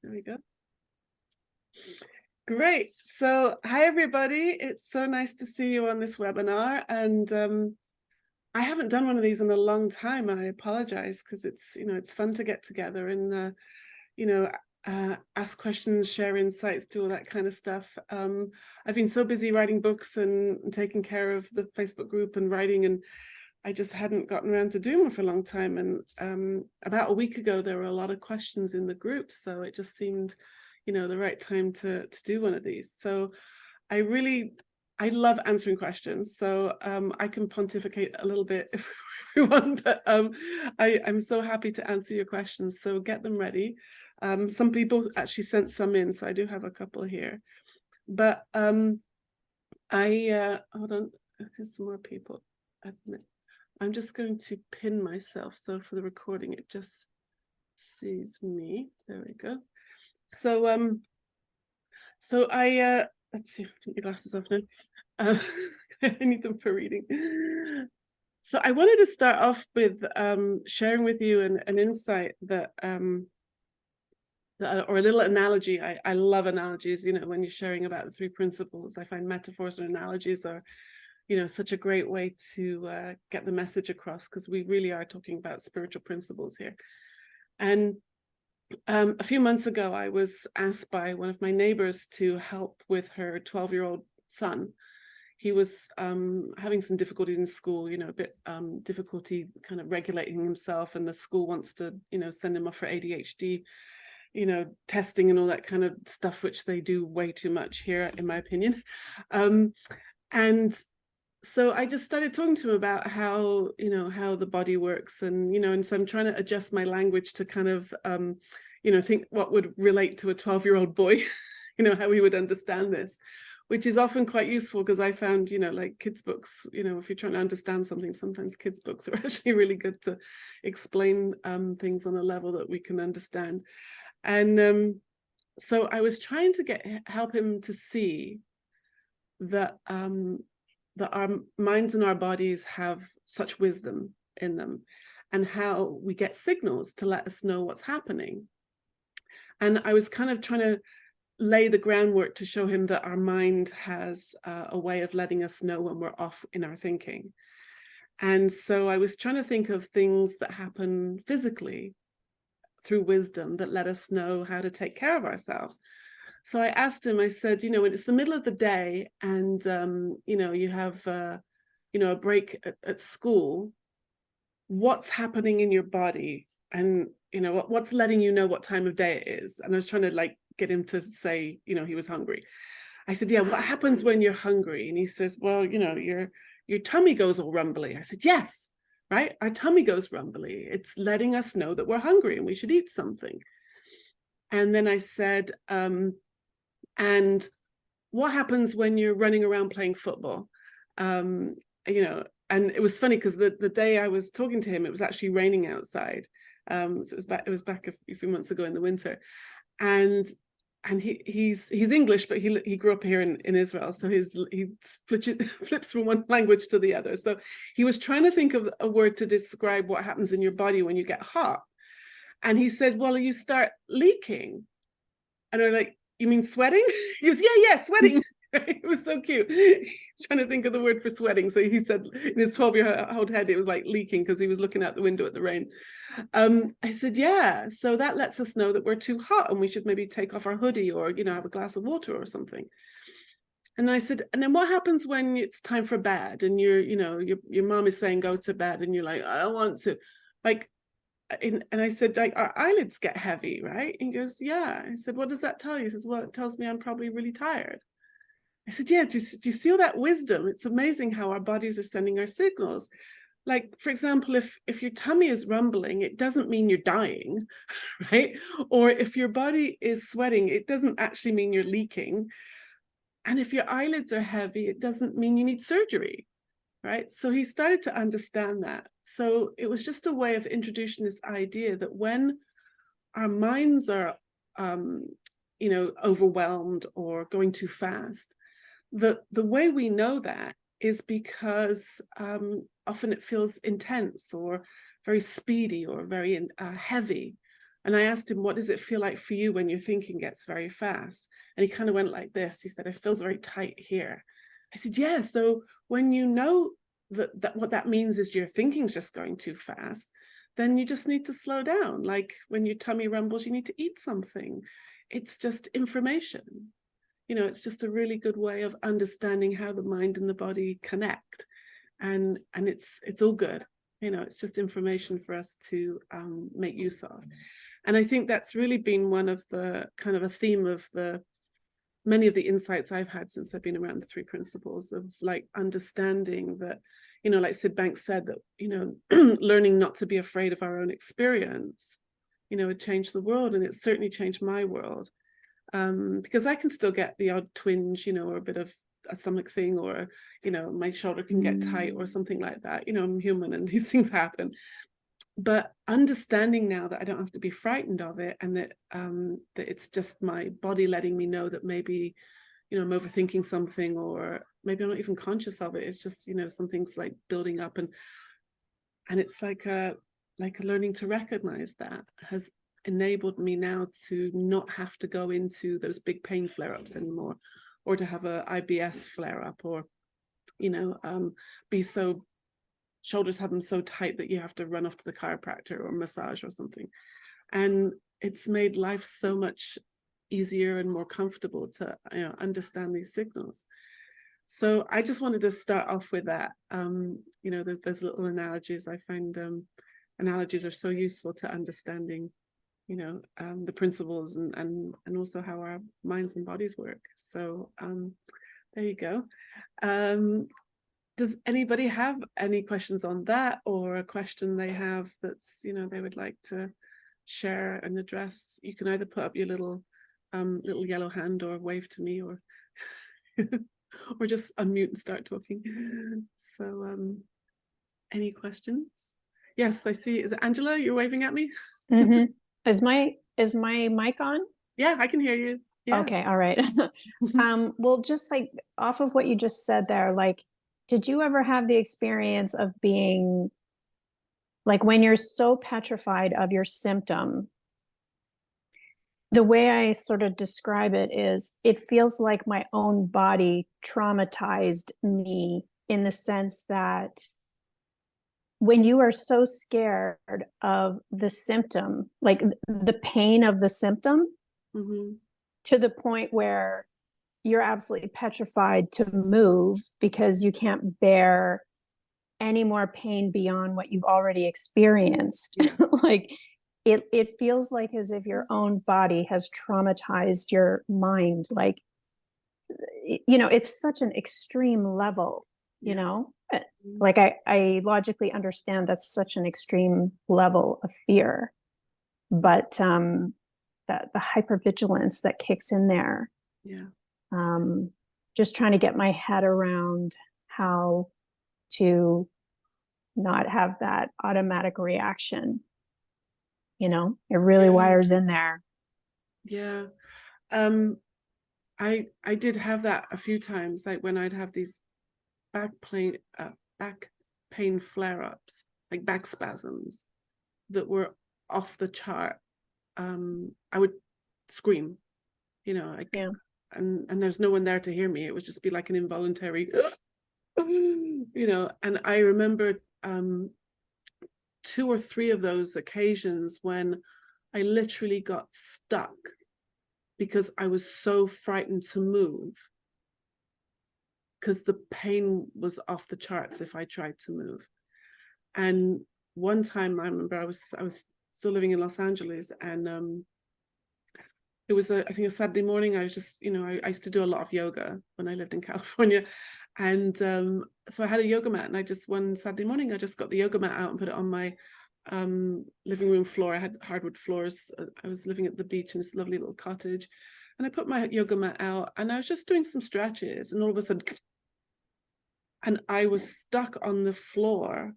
There we go. Great. So, hi everybody. It's so nice to see you on this webinar. And I haven't done one of these in a long time. I apologize because it's fun to get together and ask questions, share insights, do all that kind of stuff. I've been so busy writing books and taking care of the Facebook group and writing, and I just hadn't gotten around to doing one for a long time. And about a week ago, there were a lot of questions in the group, so it just seemed, the right time to do one of these. So I love answering questions. So I can pontificate a little bit if we want, but I'm so happy to answer your questions. So get them ready. Some people actually sent some in, so I do have a couple here. But hold on, there's some more people. I'm just going to pin myself, so for the recording it just sees me. There we go. So I let's see, take your glasses off now. I need them for reading. So I wanted to start off with sharing with you an insight that or a little analogy. I love analogies. When you're sharing about the three principles, I find metaphors and analogies are such a great way to get the message across, because we really are talking about spiritual principles here. And a few months ago, I was asked by one of my neighbors to help with her 12-year-old son. He was having some difficulties in school, a bit difficulty kind of regulating himself, and the school wants to, send him off for ADHD, testing and all that kind of stuff, which they do way too much here, in my opinion. And so I just started talking to him about how the body works, and so I'm trying to adjust my language to kind of, think what would relate to a 12-year-old boy, how he would understand this, which is often quite useful, because I found, like kids' books, if you're trying to understand something, sometimes kids' books are actually really good to explain things on a level that we can understand. And so I was trying to help him to see that that our minds and our bodies have such wisdom in them, and how we get signals to let us know what's happening. And I was kind of trying to lay the groundwork to show him that our mind has a way of letting us know when we're off in our thinking. And so I was trying to think of things that happen physically through wisdom that let us know how to take care of ourselves. So I asked him, I said, when it's the middle of the day and, you have, a break at school, what's happening in your body? And, what's letting you know what time of day it is? And I was trying to get him to say, he was hungry. I said, yeah, what happens when you're hungry? And he says, well, your tummy goes all rumbly. I said, yes, right? Our tummy goes rumbly. It's letting us know that we're hungry and we should eat something. And then I said, and what happens when you're running around playing football? And it was funny because the day I was talking to him, it was actually raining outside. So it was back a few months ago in the winter. And he's English, but he grew up here in Israel. So he flips from one language to the other. So he was trying to think of a word to describe what happens in your body when you get hot. And he said, well, you start leaking. And I'm like, you mean sweating? He goes, yeah, sweating. It was so cute. He's trying to think of the word for sweating. So he said in his 12-year-old head, it was like leaking, because he was looking out the window at the rain. I said, yeah, so that lets us know that we're too hot and we should maybe take off our hoodie or, have a glass of water or something. And I said, and then what happens when it's time for bed and your mom is saying, go to bed, and you're like, I don't want to, and I said, our eyelids get heavy, right? And he goes, yeah. I said, what does that tell you? He says, well, it tells me I'm probably really tired. I said, yeah, do you see all that wisdom? It's amazing how our bodies are sending our signals. Like, for example, if your tummy is rumbling, it doesn't mean you're dying, right? Or if your body is sweating, it doesn't actually mean you're leaking. And if your eyelids are heavy, it doesn't mean you need surgery, right? So he started to understand that. So it was just a way of introducing this idea that when our minds are, overwhelmed or going too fast, the way we know that is because often it feels intense or very speedy or very heavy. And I asked him, what does it feel like for you when your thinking gets very fast? And he kind of went like this. He said, it feels very tight here. I said, yeah. So when you know that what that means is your thinking's just going too fast, then you just need to slow down. Like when your tummy rumbles, you need to eat something. It's just information. You know, it's just a really good way of understanding how the mind and the body connect. And it's all good. You know, it's just information for us to make use of. And I think that's really been one of the kind of a theme of many of the insights I've had since I've been around the 3 principles, of like understanding that, you know, like Sid Banks said, that, you know, learning not to be afraid of our own experience, you know, it changed the world. And it certainly changed my world, because I can still get the odd twinge, you know, or a bit of a stomach thing, or, you know, my shoulder can get tight or something like that. You know, I'm human and these things happen. But understanding now that I don't have to be frightened of it, and that that it's just my body letting me know that maybe, you know, I'm overthinking something, or maybe I'm not even conscious of it. It's just, you know, something's like building up, and it's like a learning to recognize that has enabled me now to not have to go into those big pain flare-ups anymore, or to have a IBS flare-up, or, you know, be so, shoulders have them so tight that you have to run off to the chiropractor or massage or something. And it's made life so much easier and more comfortable to, you know, understand these signals. So I just wanted to start off with that. You know, there's little analogies. I find analogies are so useful to understanding, you know, the principles and also how our minds and bodies work. So there you go. Does anybody have any questions on that, or a question they have that's, you know, they would like to share and address? You can either put up your little yellow hand, or wave to me, or or just unmute and start talking. So any questions? Yes, I see. Is it Angela? You're waving at me? Mm-hmm. Is my mic on? Yeah, I can hear you. Yeah. Okay, all right. Well, just like off of what you just said there, like, did you ever have the experience of being like, when you're so petrified of your symptom, the way I sort of describe it is, it feels like my own body traumatized me, in the sense that when you are so scared of the symptom, like the pain of the symptom, to the point where you're absolutely petrified to move because you can't bear any more pain beyond what you've already experienced. Like it feels like as if your own body has traumatized your mind. Like, you know, it's such an extreme level, you know, like I logically understand that's such an extreme level of fear, but that the hypervigilance that kicks in there. Just trying to get my head around how to not have that automatic reaction. You know, it really wires in there. Yeah. I did have that a few times, like when I'd have these back pain flare-ups, like back spasms that were off the chart. I would scream, you know, like, and there's no one there to hear me. It would just be like an involuntary, you know. And I remember 2 or 3 of those occasions when I literally got stuck because I was so frightened to move, because the pain was off the charts if I tried to move. And one time I remember I was still living in Los Angeles, and it was I think a Saturday morning. I was just, you know, I used to do a lot of yoga when I lived in California, and so I had a yoga mat, and I just, one Saturday morning, I just got the yoga mat out and put it on my living room floor. I had hardwood floors. I was living at the beach in this lovely little cottage, and I put my yoga mat out, and I was just doing some stretches, and all of a sudden, and I was stuck on the floor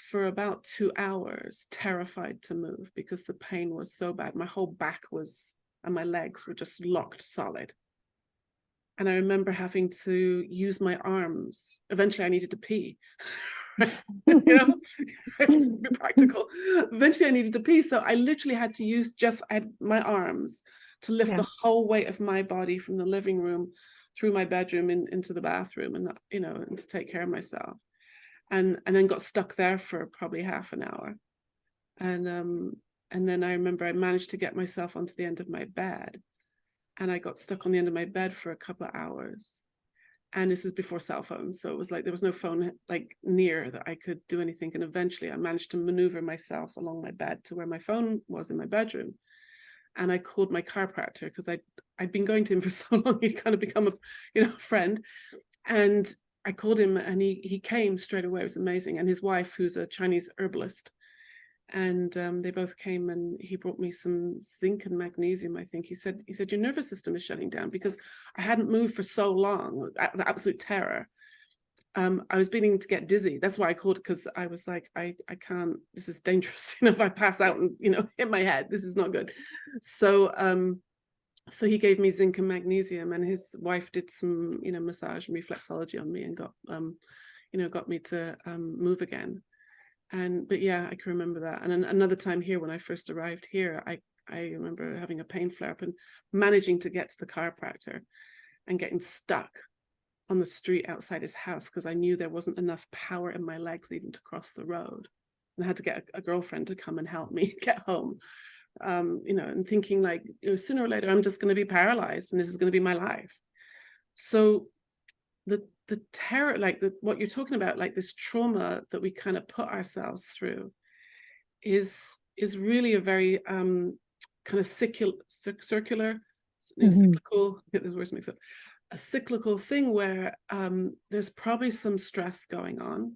for about 2 hours, terrified to move because the pain was so bad. My whole back was, and my legs were just locked solid. And I remember having to use my arms. Eventually I needed to pee. You know, it's practical. Eventually I needed to pee. So I literally had to use my arms to lift the whole weight of my body from the living room through my bedroom into the bathroom, and, you know, and to take care of myself. And then got stuck there for probably half an hour. And then I remember I managed to get myself onto the end of my bed, and I got stuck on the end of my bed for a couple of hours. And this is before cell phones, so it was like there was no phone like near that I could do anything. And eventually I managed to maneuver myself along my bed to where my phone was in my bedroom. And I called my chiropractor, because I'd been going to him for so long. He'd kind of become a, you know, friend. And I called him, and he came straight away. It was amazing. And his wife, who's a Chinese herbalist, and they both came, and he brought me some zinc and magnesium. I think he said your nervous system is shutting down, because I hadn't moved for so long, the absolute terror. I was beginning to get dizzy. That's why I called, because I was like, I can't, this is dangerous. You know, if I pass out and, you know, hit my head, this is not good. So so he gave me zinc and magnesium, and his wife did some, you know, massage and reflexology on me, and got you know, got me to move again. But yeah, I can remember that. And another time here, when I first arrived here, I remember having a pain flare up and managing to get to the chiropractor, and getting stuck on the street outside his house, because I knew there wasn't enough power in my legs even to cross the road. And I had to get a girlfriend to come and help me get home. You know, and thinking like, you know, sooner or later, I'm just going to be paralyzed, and this is going to be my life. So the terror, like what you're talking about, like this trauma that we kind of put ourselves through, is really a very kind of circular, cyclical, get those words mixed up, a cyclical thing where there's probably some stress going on.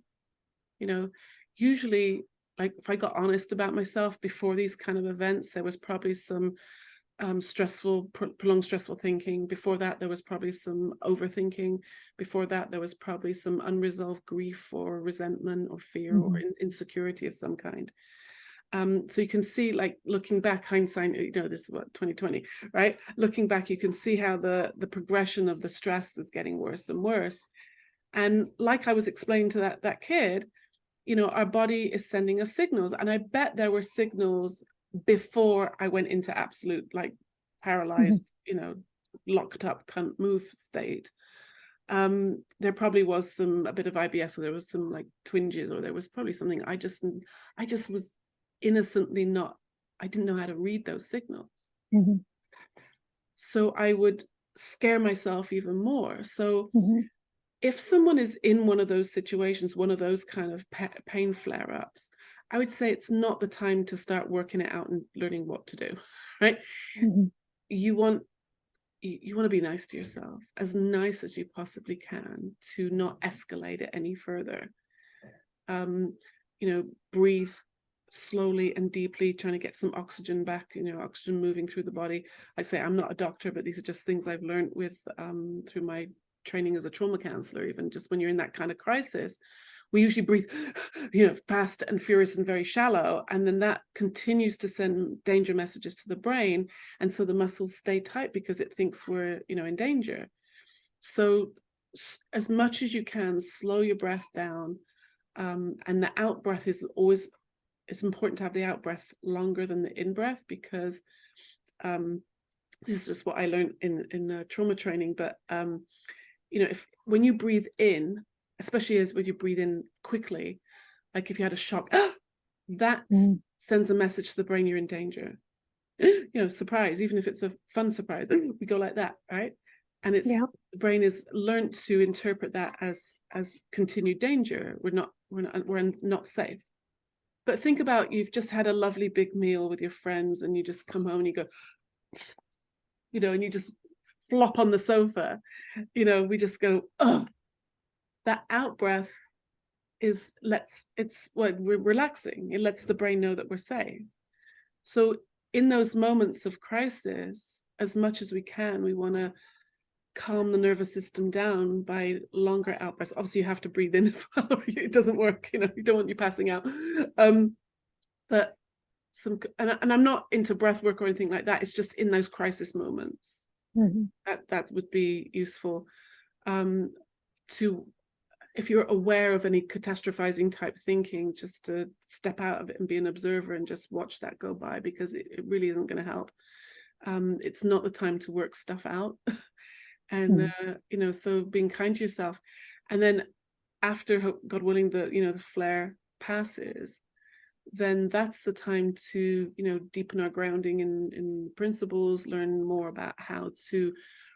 You know, usually, like if I got honest about myself before these kind of events, there was probably some prolonged stressful thinking. Before that, there was probably some overthinking. Before that, there was probably some unresolved grief or resentment or fear or insecurity of some kind. So you can see, like, looking back, hindsight, you know, this is what, 2020, right? Looking back, you can see how the progression of the stress is getting worse and worse. And like I was explaining to that kid, you know, our body is sending us signals. And I bet there were signals before I went into absolute, like, paralyzed, you know, locked up, can't move state. There probably was a bit of IBS, or there was some like twinges, or there was probably something I just was innocently I didn't know how to read those signals. So I would scare myself even more. So if someone is in one of those situations, one of those kind of pain flare-ups, I would say it's not the time to start working it out and learning what to do, right? You want to be nice to yourself, as nice as you possibly can, to not escalate it any further. You know, breathe slowly and deeply, trying to get some oxygen back, you know, oxygen moving through the body. Like I say, I'm not a doctor, but these are just things I've learned with through my training as a trauma counselor. Even just when you're in that kind of crisis, we usually breathe, you know, fast and furious and very shallow, and then that continues to send danger messages to the brain, and so the muscles stay tight because it thinks we're, you know, in danger. So as much as you can, slow your breath down, and the out breath is always, it's important to have the out breath longer than the in breath, because this is just what I learned in trauma training. But you know, when you breathe in, especially as when you breathe in quickly, like if you had a shock, that sends a message to the brain you're in danger. You know, surprise, even if it's a fun surprise, we go like that, right? And it's the brain is learned to interpret that as continued danger. We're not safe. But think about, you've just had a lovely big meal with your friends, and you just come home and you go, you know, and you just flop on the sofa. You know, we just go, oh. That out breath we're relaxing. It lets the brain know that we're safe. So in those moments of crisis, as much as we can, we want to calm the nervous system down by longer out breaths. Obviously, you have to breathe in as well. It doesn't work, you know, you don't want you passing out. But and I'm not into breath work or anything like that. It's just in those crisis moments, That would be useful. To, if you're aware of any catastrophizing type thinking, just to step out of it and be an observer and just watch that go by, because it really isn't going to help. It's not the time to work stuff out. And you know, so being kind to yourself. And then after, God willing, the flare passes, then that's the time to, deepen our grounding in principles, learn more about how to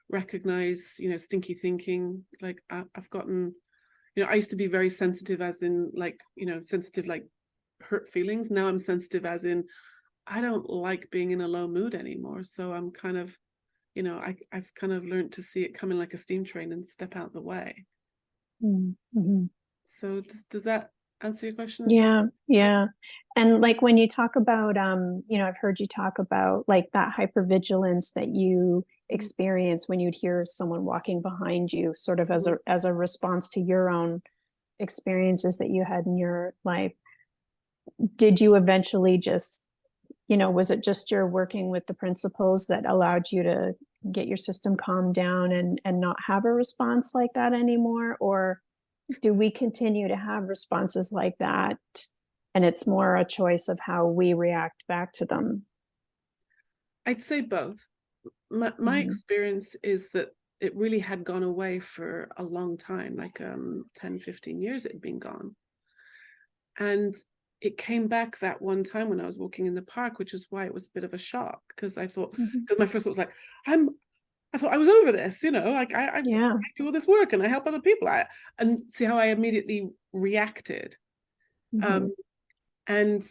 recognize, stinky thinking. Like I've gotten, I used to be very sensitive, as in like, sensitive, like hurt feelings. Now I'm sensitive as in, I don't like being in a low mood anymore. So I'm kind of, I've kind of learned to see it coming like a steam train and step out the way. So does that answer your question? Yeah. And like when you talk about, I've heard you talk about like that hypervigilance that you experience when you'd hear someone walking behind you, sort of as a response to your own experiences that you had in your life. Did you eventually just, was it just your working with the principles that allowed you to get your system calmed down and not have a response like that anymore? Or do we continue to have responses like that, and it's more a choice of how we react back to them? I'd say both. My experience is that it really had gone away for a long time, like 10, 15 years it had been gone. And it came back that one time when I was walking in the park, which is why it was a bit of a shock, because I thought, because my first thought was like, I thought I was over this, like I do all this work and I help other people. And see how I immediately reacted. And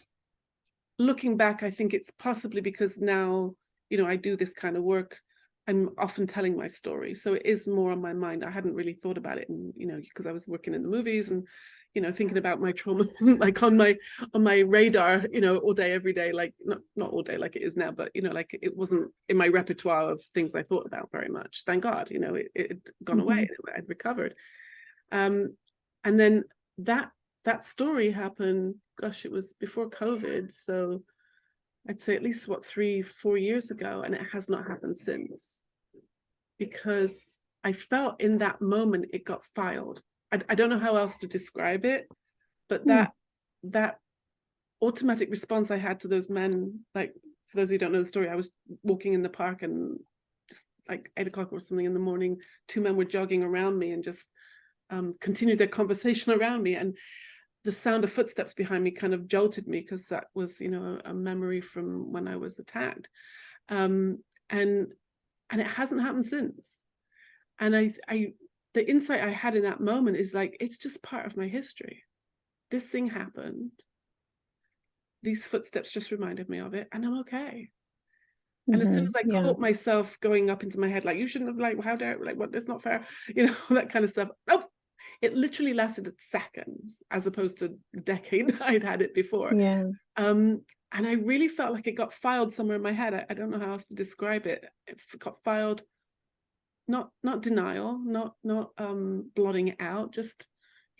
looking back, I think it's possibly because now, I do this kind of work. I'm often telling my story, so it is more on my mind. I hadn't really thought about it, and because I was working in the movies, and thinking about my trauma wasn't like on my radar, all day, every day, like not all day like it is now, but like it wasn't in my repertoire of things I thought about very much. Thank God, it had gone away. I'd recovered. And then that story happened, gosh, it was before COVID, so I'd say at least 3-4 years ago, and it has not happened since, because I felt in that moment it got filed. I don't know how else to describe it, but that automatic response I had to those men, like, for those who don't know the story, I was walking in the park and just like 8 o'clock or something in the morning, 2 men were jogging around me and just continued their conversation around me, and the sound of footsteps behind me kind of jolted me, because that was, a memory from when I was attacked. And it hasn't happened since. And the insight I had in that moment is like, it's just part of my history. This thing happened. These footsteps just reminded me of it, and I'm okay. And as soon as I caught myself going up into my head, like, you shouldn't have, like, how dare, like, what, that's not fair, that kind of stuff. Oh, it literally lasted seconds, as opposed to a decade I'd had it before. And I really felt like it got filed somewhere in my head. I don't know how else to describe it. It got filed, not denial, not blotting it out, just,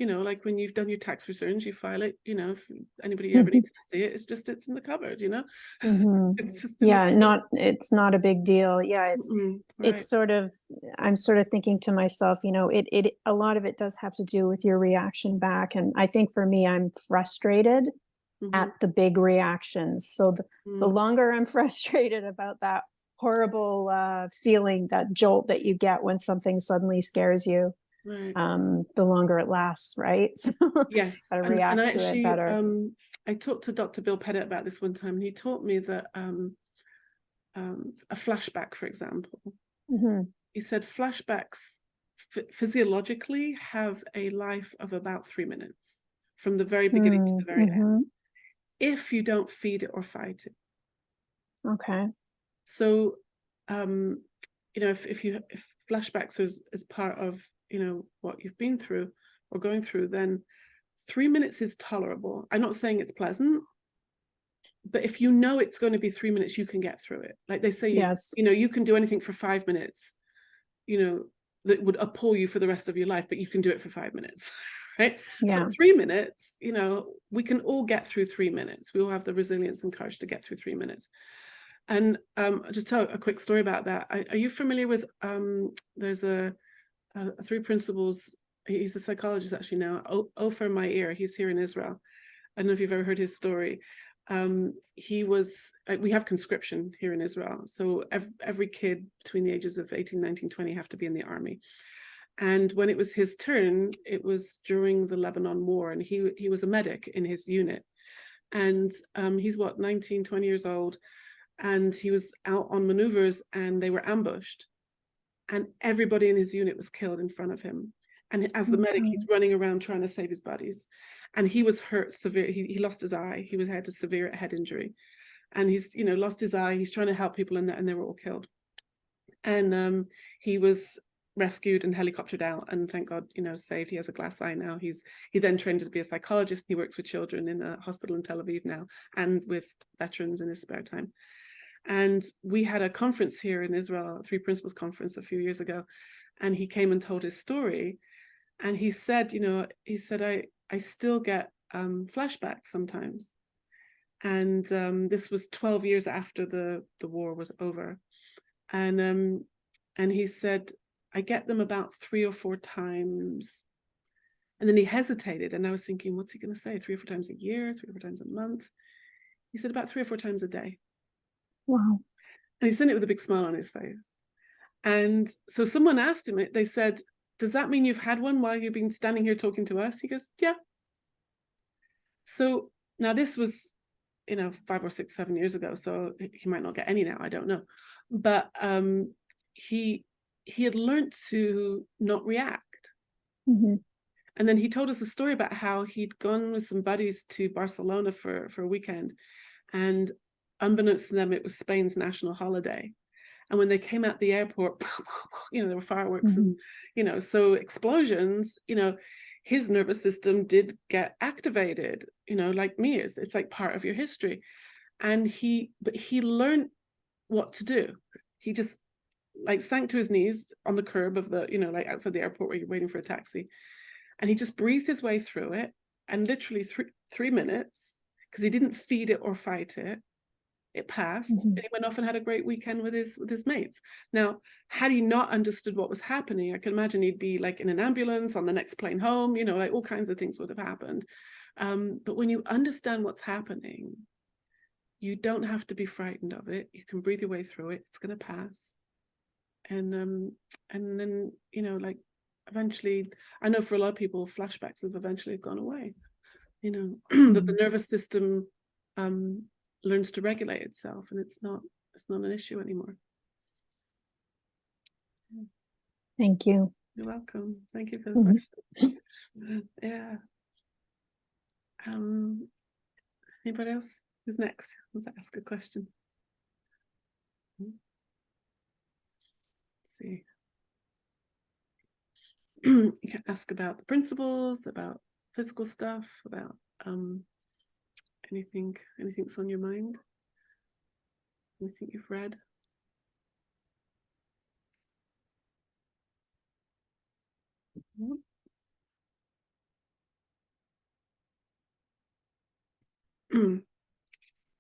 like when you've done your tax returns, you file it, if anybody ever needs to see it, it's in the cupboard, it's just it's not a big deal. It's right. sort of, I'm sort of thinking to myself, it a lot of it does have to do with your reaction back. And I think for me, I'm frustrated at the big reactions. So the longer I'm frustrated about that horrible feeling, that jolt that you get when something suddenly scares you, right, the longer it lasts, right? So yes. gotta react and to actually, it better. I talked to Dr. Bill Pettit about this one time, and he taught me that a flashback, for example, he said flashbacks physiologically have a life of about 3 minutes, from the very beginning to the very end, if you don't feed it or fight it. Okay. So, if flashbacks is part of, what you've been through or going through, then 3 minutes is tolerable. I'm not saying it's pleasant, but if it's going to be 3 minutes, you can get through it. Like they say, you can do anything for 5 minutes, that would appall you for the rest of your life, but you can do it for 5 minutes, right? So 3 minutes, we can all get through 3 minutes. We all have the resilience and courage to get through 3 minutes. And just tell a quick story about that. Are you familiar with, there's a 3 principles, he's a psychologist actually now, Ofer Meir, he's here in Israel. I don't know if you've ever heard his story. He was, we have conscription here in Israel. So every kid between the ages of 18, 19, 20 have to be in the army. And when it was his turn, it was during the Lebanon War, and he was a medic in his unit. And he's what, 19, 20 years old. And he was out on maneuvers and they were ambushed. And everybody in his unit was killed in front of him. And as the medic, he's running around trying to save his buddies. And he was hurt severe. He lost his eye. He had a severe head injury. And he's, you know, lost his eye. He's trying to help people, and they were all killed. And he was rescued and helicoptered out, and thank God, you know, saved. He has a glass eye now. He then trained to be a psychologist. He works with children in a hospital in Tel Aviv now, and with veterans in his spare time. And we had a conference here in Israel, a 3 Principles conference a few years ago, and he came and told his story. And he said, you know, I still get flashbacks sometimes. And this was 12 years after the war was over. And he said, I get them about 3 or 4 times. And then he hesitated, and I was thinking, what's he going to say? 3 or 4 times a year, 3 or 4 times a month? He said about 3 or 4 times a day. Wow. And he said it with a big smile on his face. And so someone asked him, they said, does that mean you've had one while you've been standing here talking to us? He goes, yeah. So now this was, you know, 5 or 6, 7 years ago. So he might not get any now, I don't know. But he had learned to not react. Mm-hmm. And then he told us a story about how he'd gone with some buddies to Barcelona for a weekend. And unbeknownst to them, it was Spain's national holiday. And when they came out the airport, you know, there were fireworks, mm-hmm. and, you know, so explosions, you know, his nervous system did get activated, you know, like me, it's like part of your history. And he learned what to do. He just like sank to his knees on the curb of the, you know, like outside the airport where you're waiting for a taxi. And he just breathed his way through it. And literally 3 minutes, because he didn't feed it or fight it, it passed, mm-hmm. and he went off and had a great weekend with his mates. Now, had he not understood what was happening, I can imagine he'd be like in an ambulance on the next plane home, you know, like all kinds of things would have happened. But when you understand what's happening, you don't have to be frightened of it. You can breathe your way through it. It's going to pass. And then, you know, like eventually, I know for a lot of people, flashbacks have eventually gone away, you know, that the nervous system learns to regulate itself, and it's not an issue anymore. Thank you. You're welcome. Thank you for the question. Yeah. Anybody else? Who's next? Wants to ask a question? Let's see. You can ask about the principles, about physical stuff, about anything's on your mind, anything you've read.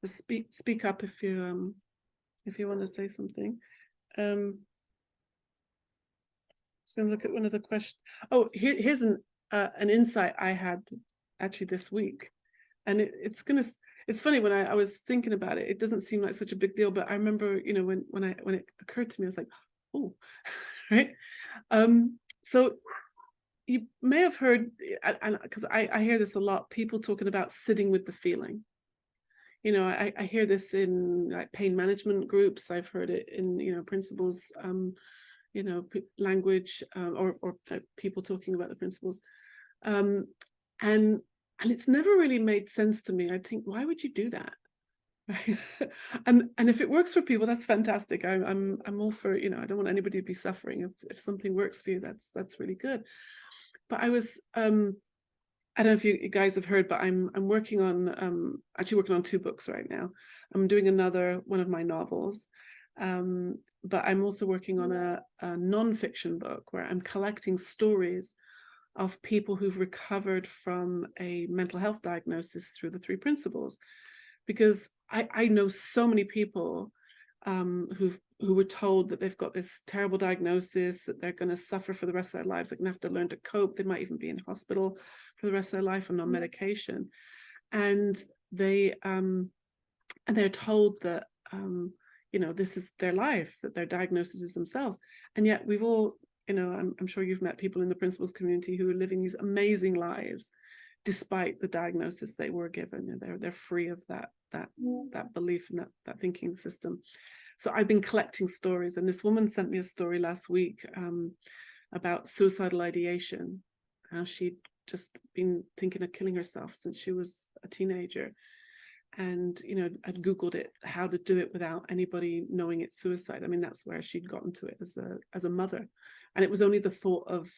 Speak up if you want to say something. So look at one of the questions. Oh, here's an insight I had actually this week, and it's funny when I was thinking about it. It doesn't seem like such a big deal, but I remember, you know, when it occurred to me, I was like, oh, right. So you may have heard, because I hear this a lot, people talking about sitting with the feeling. You know, I hear this in like pain management groups. I've heard it in, you know, principles, you know, language, or people talking about the principles. And it's never really made sense to me. I think, why would you do that? and if it works for people, that's fantastic. I'm all for, you know, I don't want anybody to be suffering. If something works for you, that's really good. But I was I don't know if you guys have heard, but I'm working on actually working on 2 books right now. I'm doing another one of my novels, but I'm also working on a non-fiction book where I'm collecting stories of people who've recovered from a mental health diagnosis through the 3 principles, because I know so many people who were told that they've got this terrible diagnosis, that they're going to suffer for the rest of their lives. They're going to have to learn to cope. They might even be in hospital for the rest of their life and on medication. And they're told that, this is their life, that their diagnosis is themselves. And yet we've all, I'm sure you've met people in the principles community who are living these amazing lives despite the diagnosis they were given. They're free of that belief and that thinking system. So I've been collecting stories, and this woman sent me a story last week about suicidal ideation, how she'd just been thinking of killing herself since she was a teenager. And, I'd Googled it, how to do it without anybody knowing it's suicide. I mean, that's where she'd gotten to it as a mother. And it was only the thought of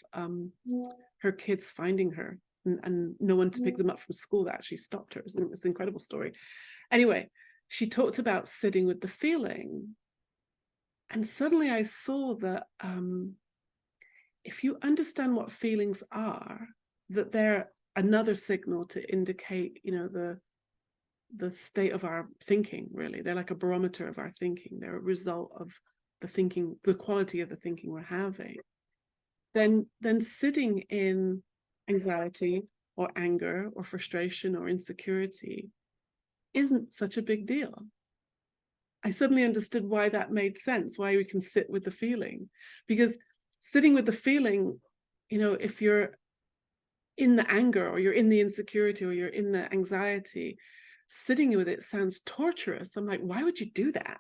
her kids finding her and no one to pick them up from school that actually stopped her. It was an incredible story. Anyway, she talked about sitting with the feeling. And suddenly I saw that if you understand what feelings are, that they're another signal to indicate, the state of our thinking, really. They're like a barometer of our thinking. They're a result of the thinking, the quality of the thinking we're having. Then sitting in anxiety or anger or frustration or insecurity isn't such a big deal. I suddenly understood why that made sense, why we can sit with the feeling. Because sitting with the feeling, if you're in the anger or you're in the insecurity or you're in the anxiety, sitting with it sounds torturous. I'm like, why would you do that?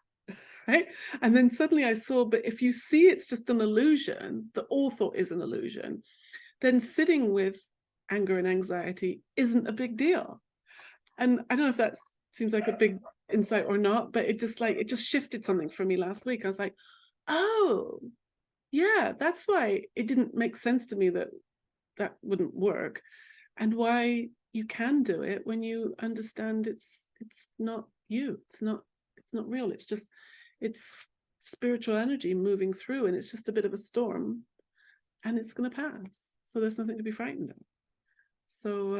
Right? And then suddenly I saw, but if you see it's just an illusion, that all thought is an illusion, then sitting with anger and anxiety isn't a big deal. And I don't know if that seems like a big insight or not, but it just shifted something for me last week. I was like, oh, yeah, that's why it didn't make sense to me that wouldn't work, and why you can do it when you understand it's not you, it's not real, it's spiritual energy moving through, and it's just a bit of a storm, and it's going to pass. So there's nothing to be frightened of. So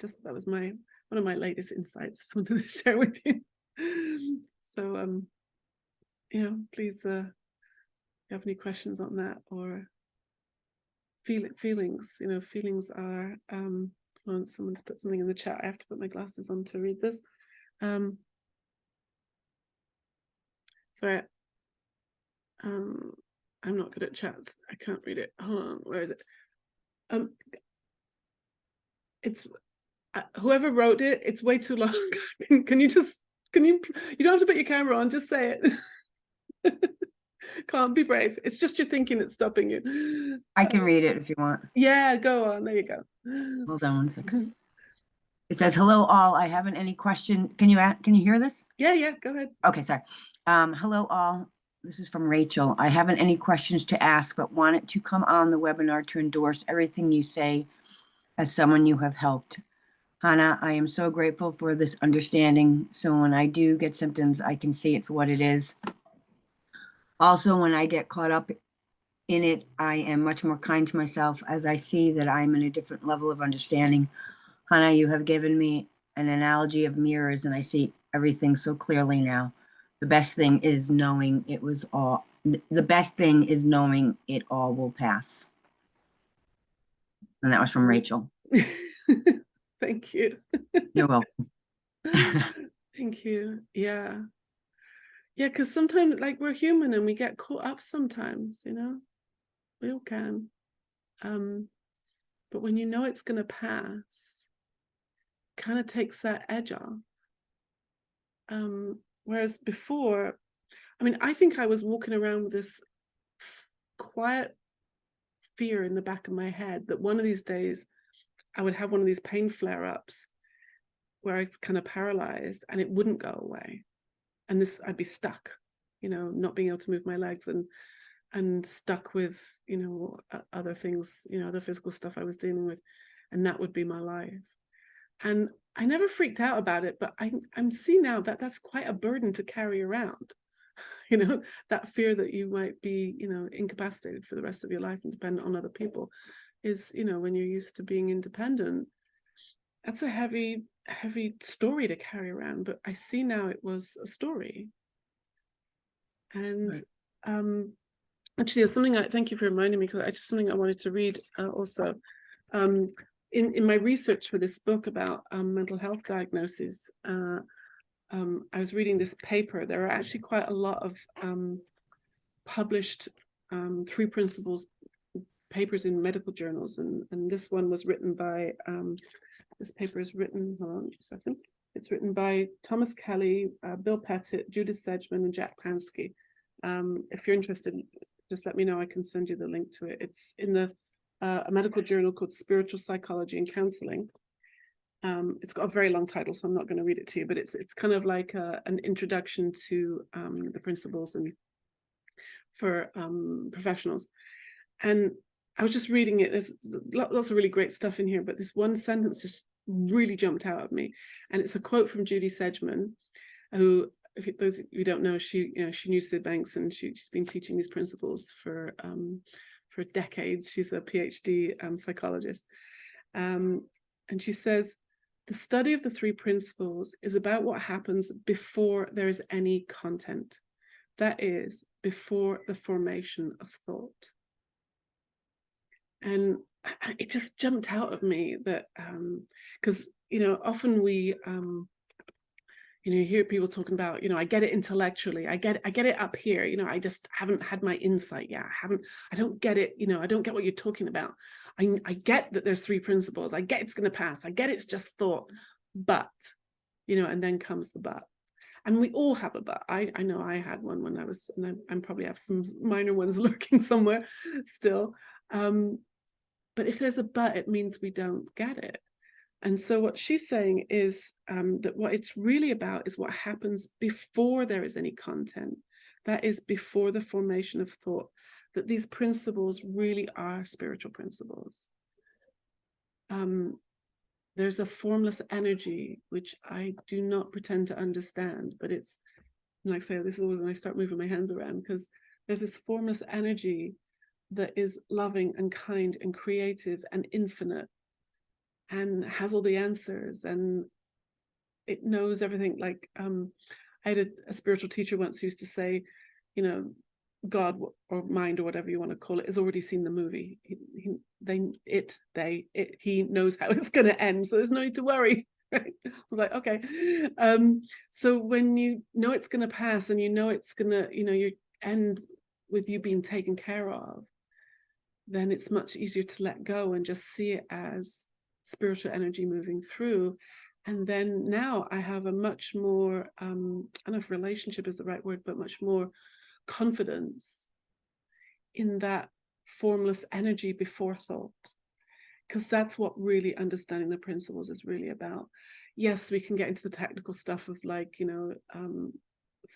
that was one of my latest insights I wanted to share with you. So please, if you have any questions on that, or feelings, feelings are someone's put something in the chat. I have to put my glasses on to read this. Sorry, I'm not good at chats. I can't read it. Hold on, where is it? It's whoever wrote it, it's way too long. Can you don't have to put your camera on, just say it. Can't be brave. It's just your thinking that's stopping you. I can read it if you want. Yeah, go on. There you go. Hold on one second. It says, hello all, I haven't any question. Can you hear this? Yeah, go ahead. Okay, sorry. Hello all, this is from Rachel. I haven't any questions to ask, but wanted to come on the webinar to endorse everything you say as someone you have helped. Hannah, I am so grateful for this understanding. So when I do get symptoms, I can see it for what it is. Also, when I get caught up in it, I am much more kind to myself as I see that I'm in a different level of understanding. Hannah, you have given me an analogy of mirrors, and I see everything so clearly now. The best thing is knowing it all will pass. And that was from Rachel. Thank you. You're welcome. Thank you. Yeah, because sometimes, like, we're human and we get caught up sometimes, we all can. But when you know it's going to pass, kind of takes that edge off. Whereas before, I think I was walking around with this quiet fear in the back of my head that one of these days I would have one of these pain flare-ups where it's kind of paralyzed and it wouldn't go away. And I'd be stuck, not being able to move my legs and stuck with, other things, other physical stuff I was dealing with. And that would be my life. And I never freaked out about it, but I'm seeing now that that's quite a burden to carry around. That fear that you might be, incapacitated for the rest of your life and dependent on other people is, when you're used to being independent, that's a heavy story to carry around. But I see now it was a story. And Right. actually, there's something thank you for reminding me, because something I wanted to read also. In my research for this book about mental health diagnoses, I was reading this paper. There are actually quite a lot of published three principles papers in medical journals, and this one was written by this paper is written, hold on just a second, it's written by Thomas Kelly, Bill Pettit, Judith Sedgman, and Jack Pansky. If you're interested, just let me know, I can send you the link to it. It's in the a medical journal called Spiritual Psychology and Counseling. It's got a very long title, so I'm not going to read it to you, but it's kind of like an introduction to the principles and for professionals. And I was just reading it. There's lots of really great stuff in here, but this one sentence just really jumped out at me. And it's a quote from Judy Sedgman, who, if those of you don't know, she knew Sid Banks, and she's been teaching these principles for decades. She's a PhD psychologist. And she says, the study of the three principles is about what happens before there is any content. That is, before the formation of thought. And it just jumped out at me that, because, often we, you hear people talking about, I get it intellectually, I get it up here, I just haven't had my insight yet. I don't get it, I don't get what you're talking about. I get that there's three principles. I get it's going to pass. I get it's just thought, but, and then comes the but. And we all have a but. I know I had one when I was, and I probably have some minor ones lurking somewhere still. But if there's a but, it means we don't get it. And so what she's saying is that what it's really about is what happens before there is any content. That is, before the formation of thought, that these principles really are spiritual principles. There's a formless energy, which I do not pretend to understand, but it's, like I say, this is always when I start moving my hands around, because there's this formless energy that is loving and kind and creative and infinite and has all the answers, and it knows everything. Like I had a spiritual teacher once who used to say, God or mind or whatever you want to call it has already seen the movie. He knows how it's going to end, so there's no need to worry. Right? I was like, okay. So when you know it's going to pass, and it's going to, you end with you being taken care of, then it's much easier to let go and just see it as spiritual energy moving through. And then now I have a much more, I don't know if relationship is the right word, but much more confidence in that formless energy before thought, because that's what really understanding the principles is really about. Yes, we can get into the technical stuff of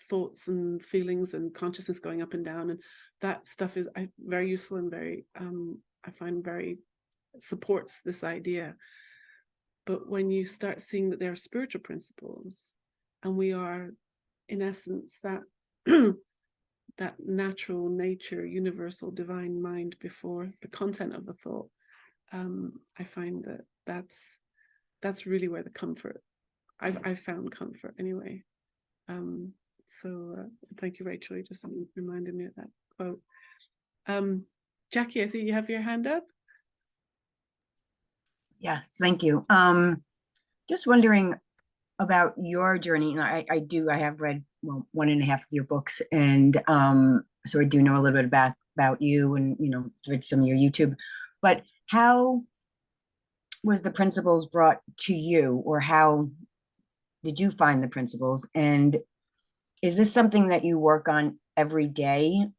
thoughts and feelings and consciousness going up and down, and that stuff is very useful and very I find very supports this idea. But when you start seeing that there are spiritual principles, and we are in essence that that natural nature, universal divine mind before the content of the thought, I find that that's really where the comfort, I've found comfort anyway. So thank you, Rachel. You just reminded me of that quote. Jackie, I think you have your hand up. Yes, thank you. Just wondering about your journey. And I have read 1.5 of your books, and so I do know a little bit about you, and read some of your YouTube. But how was the principles brought to you, or how did you find the principles? And is this something that you work on every day,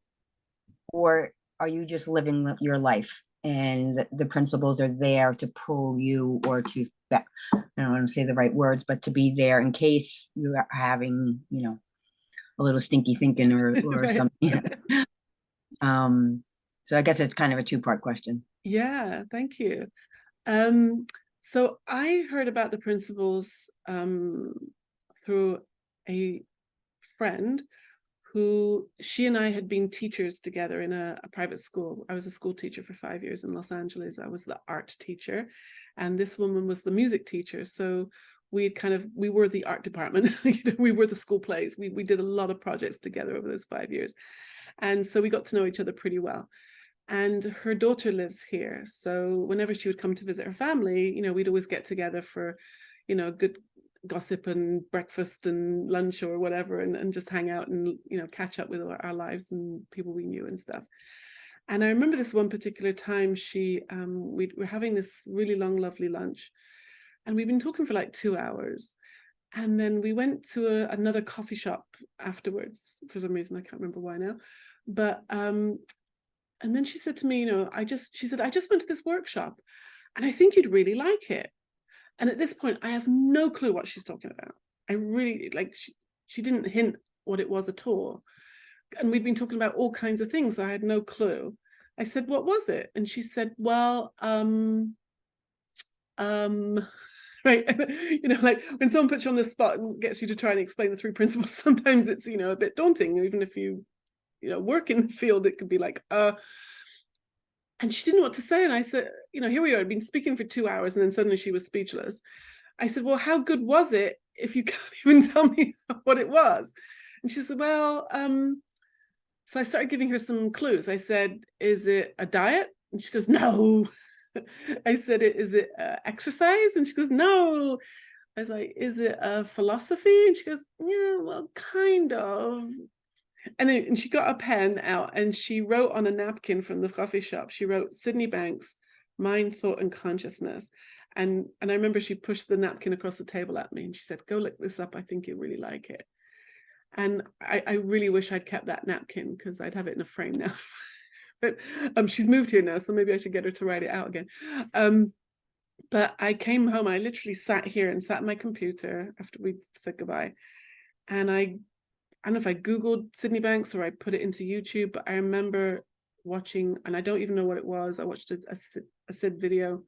or are you just living your life and the principles are there to pull you, or to, I don't want to say the right words, but to be there in case you're having, a little stinky thinking or Right. something. So I guess it's kind of a two-part question. Yeah, thank you. So I heard about the principles through a friend who, she and I had been teachers together in a private school. I was a school teacher for 5 years in Los Angeles. I was the art teacher, and this woman was the music teacher. So we were the art department. We were the school plays. We did a lot of projects together over those 5 years. And so we got to know each other pretty well. And her daughter lives here. So whenever she would come to visit her family, we'd always get together for, good gossip and breakfast and lunch or whatever, and just hang out and, catch up with our lives and people we knew and stuff. And I remember this one particular time we were having this really long, lovely lunch, and we'd been talking for like 2 hours. And then we went to another coffee shop afterwards for some reason. I can't remember why now. But, and then she said to me, she said, I just went to this workshop and I think you'd really like it. And at this point, I have no clue what she's talking about. I really, she didn't hint what it was at all. And we'd been talking about all kinds of things. So I had no clue. I said, what was it? And she said, well, right. Like when someone puts you on the spot and gets you to try and explain the 3 principles, sometimes it's, a bit daunting. Even if you work in the field, it could be like, and she didn't know what to say. And I said, here we are, I'd been speaking for 2 hours, and then suddenly she was speechless. I said, well, how good was it if you can't even tell me what it was? And she said, well, so I started giving her some clues. I said, is it a diet? And she goes, no. I said, is it exercise? And she goes, no. I was like, is it a philosophy? And she goes, yeah, well, kind of. And she got a pen out and she wrote on a napkin from the coffee shop. She wrote Sydney Banks, Mind, Thought, and Consciousness. And I remember she pushed the napkin across the table at me and she said, go look this up. I think you'll really like it. And I really wish I'd kept that napkin because I'd have it in a frame now. But she's moved here now, so maybe I should get her to write it out again. But I came home, I literally sat here and sat at my computer after we said goodbye. And I don't know if I Googled Sydney Banks or I put it into YouTube, but I remember watching, and I don't even know what it was. I watched a Sid video.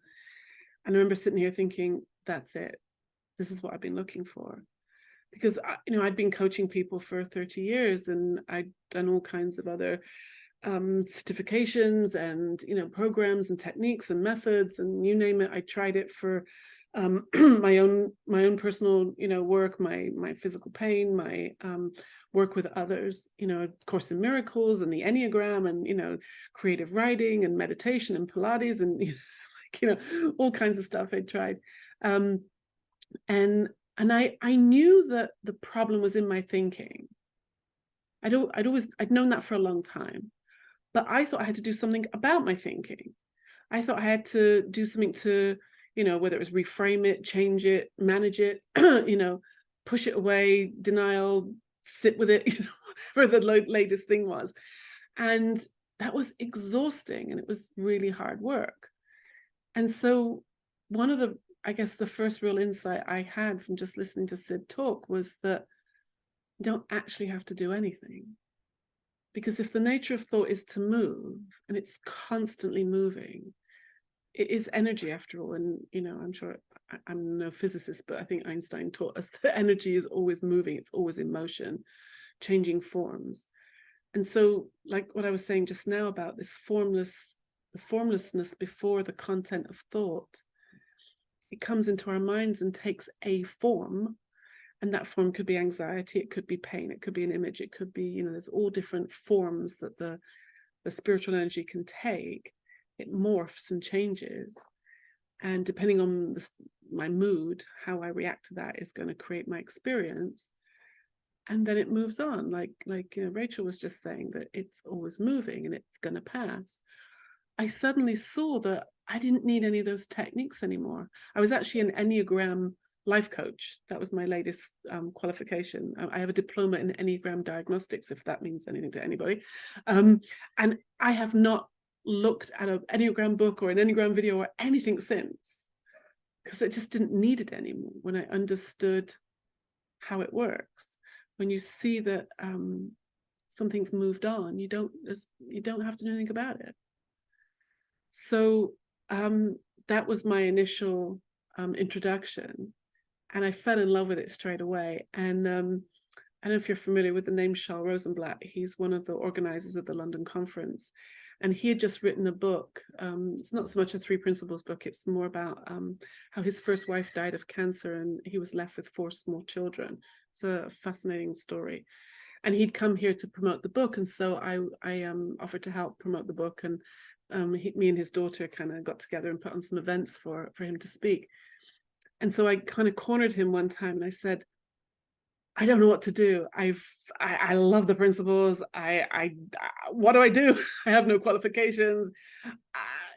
And I remember sitting here thinking, that's it. This is what I've been looking for. Because, I'd been coaching people for 30 years and I'd done all kinds of other certifications and, programs and techniques and methods and you name it. I tried it for my own personal, work, my physical pain, my work with others, Course in Miracles and the Enneagram and, creative writing and meditation and Pilates and, all kinds of stuff I tried. And I knew that the problem was in my thinking. I'd known that for a long time, but I thought I had to do something about my thinking. I thought I had to do something to, whether it was reframe it, change it, manage it, push it away, denial, sit with it, whatever the latest thing was. And that was exhausting and it was really hard work. And so one of the, I guess the first real insight I had from just listening to Sid talk was that you don't actually have to do anything. Because if the nature of thought is to move, and it's constantly moving, it is energy after all. And, I'm sure I'm no physicist, but I think Einstein taught us that energy is always moving. It's always in motion, changing forms. And so like what I was saying just now about this the formlessness before the content of thought, it comes into our minds and takes a form. And that form could be anxiety, it could be pain, it could be an image, it could be, there's all different forms that the spiritual energy can take. It morphs and changes. And depending on my mood, how I react to that is going to create my experience. And then it moves on, like Rachel was just saying, that it's always moving and it's going to pass. I suddenly saw that I didn't need any of those techniques anymore. I was actually an Enneagram life coach. That was my latest qualification. I have a diploma in Enneagram diagnostics, if that means anything to anybody. And I have not looked at an Enneagram book or an Enneagram video or anything since, because I just didn't need it anymore. When I understood how it works, when you see that something's moved on, you don't have to do anything about it. So that was my initial introduction. And I fell in love with it straight away. And I don't know if you're familiar with the name Charles Rosenblatt. He's one of the organizers of the London conference. And he had just written a book. It's not so much a 3 principles book. It's more about how his first wife died of cancer and he was left with 4 small children. It's a fascinating story. And he'd come here to promote the book. And so I offered to help promote the book. And me and his daughter kind of got together and put on some events for him to speak. And so I kind of cornered him one time and I said, I don't know what to do. I love the principles. What do I do? I have no qualifications,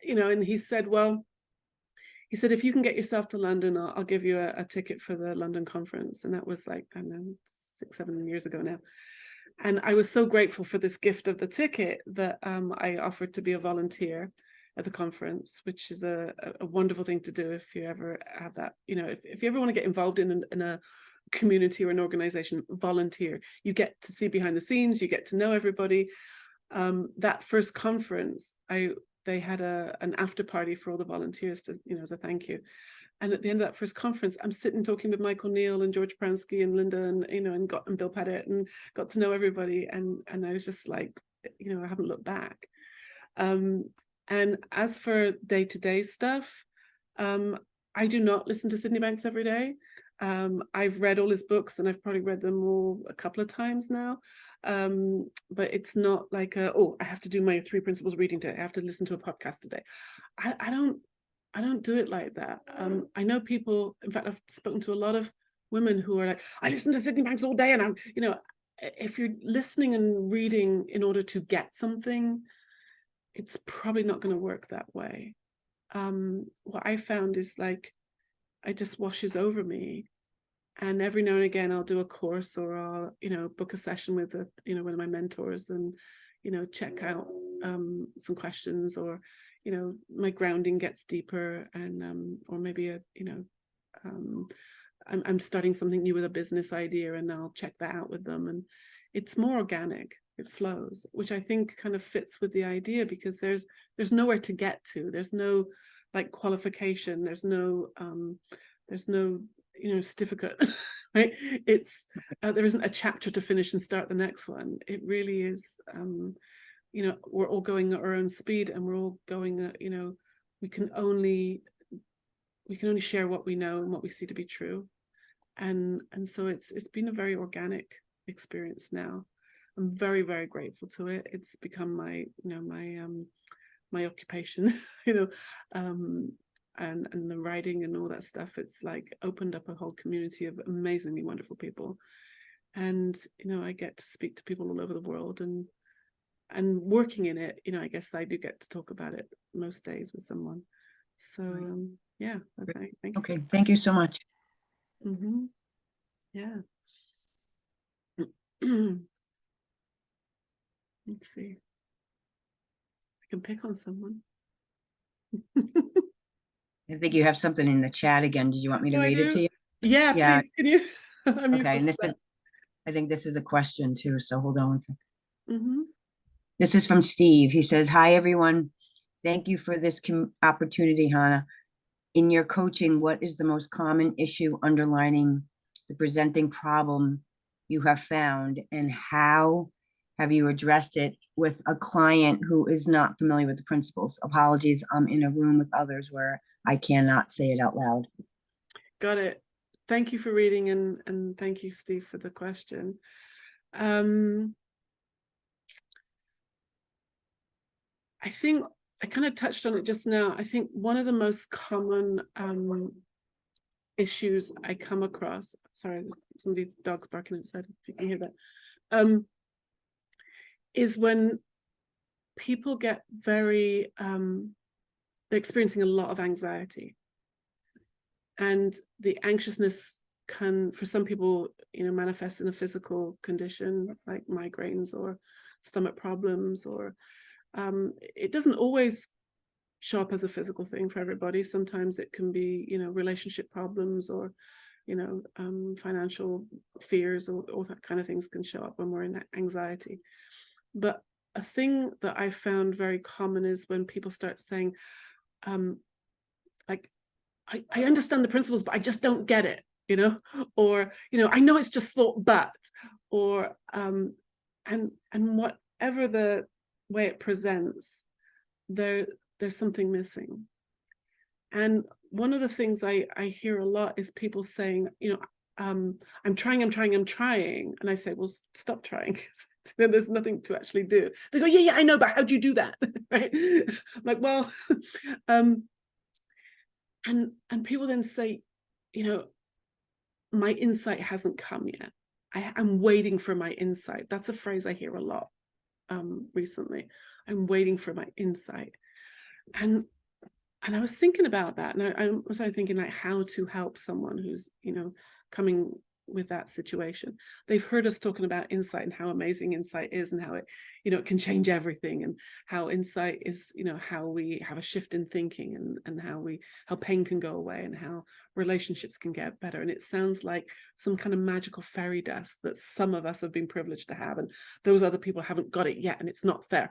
and he said, if you can get yourself to London, I'll give you a ticket for the London conference. And that was like, I don't know, 6-7 years ago now. And I was so grateful for this gift of the ticket that I offered to be a volunteer at the conference, which is a wonderful thing to do if you ever have that, if you ever want to get involved in a community or an organization, volunteer. You get to see behind the scenes, you get to know everybody. That first conference, they had an after party for all the volunteers to, as a thank you. And at the end of that first conference, I'm sitting talking with Michael Neal and George Pransky and Linda and Bill Pettit, and got to know everybody. And I was just like, I haven't looked back. And as for day-to-day stuff, I do not listen to Sydney Banks every day. I've read all his books and I've probably read them all a couple of times now. But it's not like I have to do my 3 principles reading today. I have to listen to a podcast today. I don't do it like that. I know people, in fact, I've spoken to a lot of women who are like, I listen to Sydney Banks all day, and if you're listening and reading in order to get something, it's probably not going to work that way. What I found is like, it just washes over me. And every now and again, I'll do a course or I'll, book a session with one of my mentors and, check out some questions, or, my grounding gets deeper, and or maybe I'm starting something new with a business idea, and I'll check that out with them. And it's more organic. It flows, which I think kind of fits with the idea, because there's nowhere to get to. There's no like qualification. There's no certificate, right? It's there isn't a chapter to finish and start the next one. It really is, we're all going at our own speed, and we're all going at, we can only share what we know and what we see to be true. And so it's been a very organic experience now. I'm very, very grateful to it. It's become my my occupation, and the writing and all that stuff. It's like opened up a whole community of amazingly wonderful people. And, I get to speak to people all over the world, and working in it, I guess I do get to talk about it most days with someone. So, yeah, okay, thank you. Okay, thank you so much. Mm-hmm. Yeah. Let's see. I can pick on someone. I think you have something in the chat again. Did you want me to read it to you? Yeah, Yeah. please. Can you? I'm Okay, and useless. I think this is a question too, so hold on one second. Mm-hmm. This is from Steve. He says, hi, everyone. Thank you for this opportunity, Hannah. In your coaching, what is the most common issue underlining the presenting problem you have found, and how have you addressed it with a client who is not familiar with the principles? Apologies, I'm in a room with others where I cannot say it out loud. Got it. Thank you for reading, and thank you, Steve, for the question. I think I kind of touched on it just now. I think one of the most common issues I come across, sorry, somebody's dog's barking outside, if you can hear that, is when people get very, they're experiencing a lot of anxiety. And the anxiousness can, for some people, manifest in a physical condition like migraines or stomach problems, or it doesn't always show up as a physical thing for everybody. Sometimes it can be, relationship problems, or, financial fears, or all that kind of things can show up when we're in anxiety. But a thing that I found very common is when people start saying, like, I understand the principles, but I just don't get it, or, I know it's just thought, but, or and whatever the way it presents, there's something missing. And one of the things I hear a lot is people saying, you know, I'm trying. And I say, well, stop trying. There's nothing to actually do. They go, yeah, I know, but how do you do that? Right? I'm like, well, and people then say, you know, my insight hasn't come yet. I'm waiting for my insight. That's a phrase I hear a lot recently. I'm waiting for my insight. And I was thinking about that, and I was thinking like how to help someone who's, you know, coming with that situation. They've heard us talking about insight and how amazing insight is, and how it, you know, it can change everything, and how insight is, you know, how we have a shift in thinking, and how pain can go away, and how relationships can get better. And it sounds like some kind of magical fairy dust that some of us have been privileged to have, and those other people haven't got it yet, and it's not fair.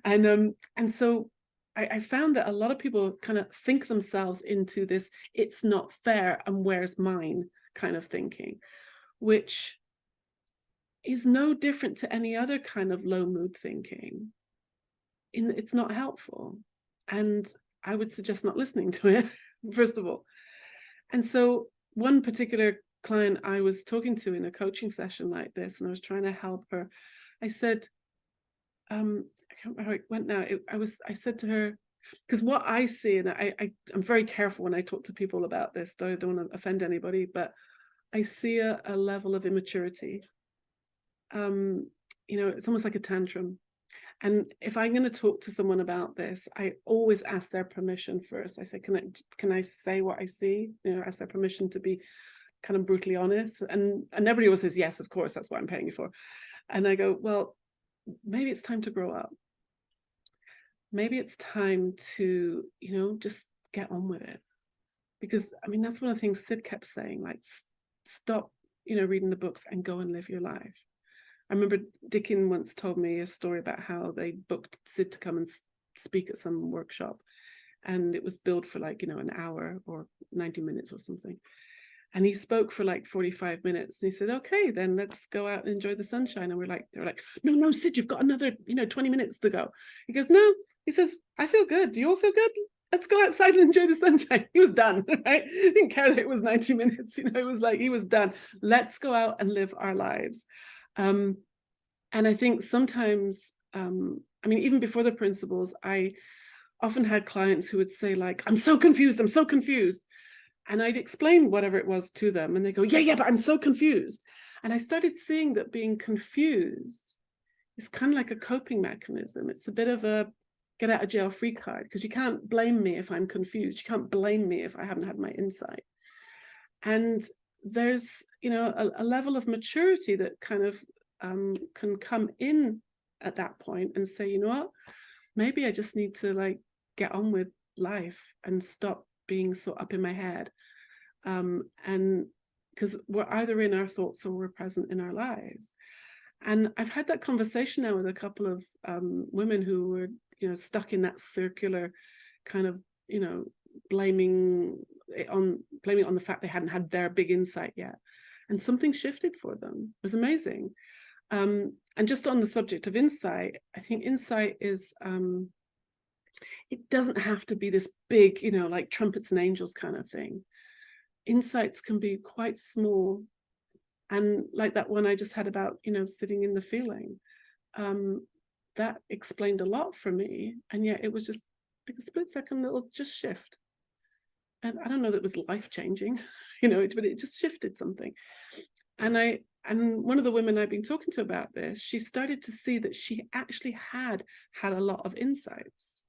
And so I found that a lot of people kind of think themselves into this, it's not fair and where's mine kind of thinking, which is no different to any other kind of low mood thinking. It's not helpful. And I would suggest not listening to it, first of all. And so one particular client I was talking to in a coaching session like this, and I was trying to help her, I said, I can't remember how it went now. I said to her, because what I see, and I'm very careful when I talk to people about this, though I don't want to offend anybody, but I see a level of immaturity. You know, it's almost like a tantrum. And if I'm going to talk to someone about this, I always ask their permission first. I say, can I say what I see? You know, ask their permission to be kind of brutally honest. And everybody always says, yes, of course, that's what I'm paying you for. And I go, well, maybe it's time to grow up. Maybe it's time to, you know, just get on with it. Because, I mean, that's one of the things Sid kept saying, like, stop, you know, reading the books and go and live your life. I remember Dickin once told me a story about how they booked Sid to come and speak at some workshop. And it was billed for like, you know, an hour or 90 minutes or something. And he spoke for like 45 minutes. And he said, okay, then let's go out and enjoy the sunshine. And they're like, no, Sid, you've got another, you know, 20 minutes to go. He goes, no. He says, I feel good. Do you all feel good? Let's go outside and enjoy the sunshine. He was done, right? He didn't care that it was 90 minutes. You know, it was like, he was done. Let's go out and live our lives. And I think sometimes, I mean, even before the principles, I often had clients who would say like, I'm so confused. And I'd explain whatever it was to them. And they go, yeah, but I'm so confused. And I started seeing that being confused is kind of like a coping mechanism. It's a bit of a get out of jail free card, because you can't blame me if I'm confused. You can't blame me if I haven't had my insight. And there's, you know, a level of maturity that kind of can come in at that point and say, you know what, maybe I just need to like get on with life and stop being so up in my head. And because we're either in our thoughts or we're present in our lives. And I've had that conversation now with a couple of women who were, you know, stuck in that circular kind of, you know, blaming on the fact they hadn't had their big insight yet. And something shifted for them. It was amazing. And just on the subject of insight, I think insight is, it doesn't have to be this big, you know, like trumpets and angels kind of thing. Insights can be quite small. And like that one I just had about, you know, sitting in the feeling, that explained a lot for me. And yet it was just like a split second little just shift. And I don't know that it was life-changing, you know, but it just shifted something. And one of the women I've been talking to about this, she started to see that she actually had a lot of insights.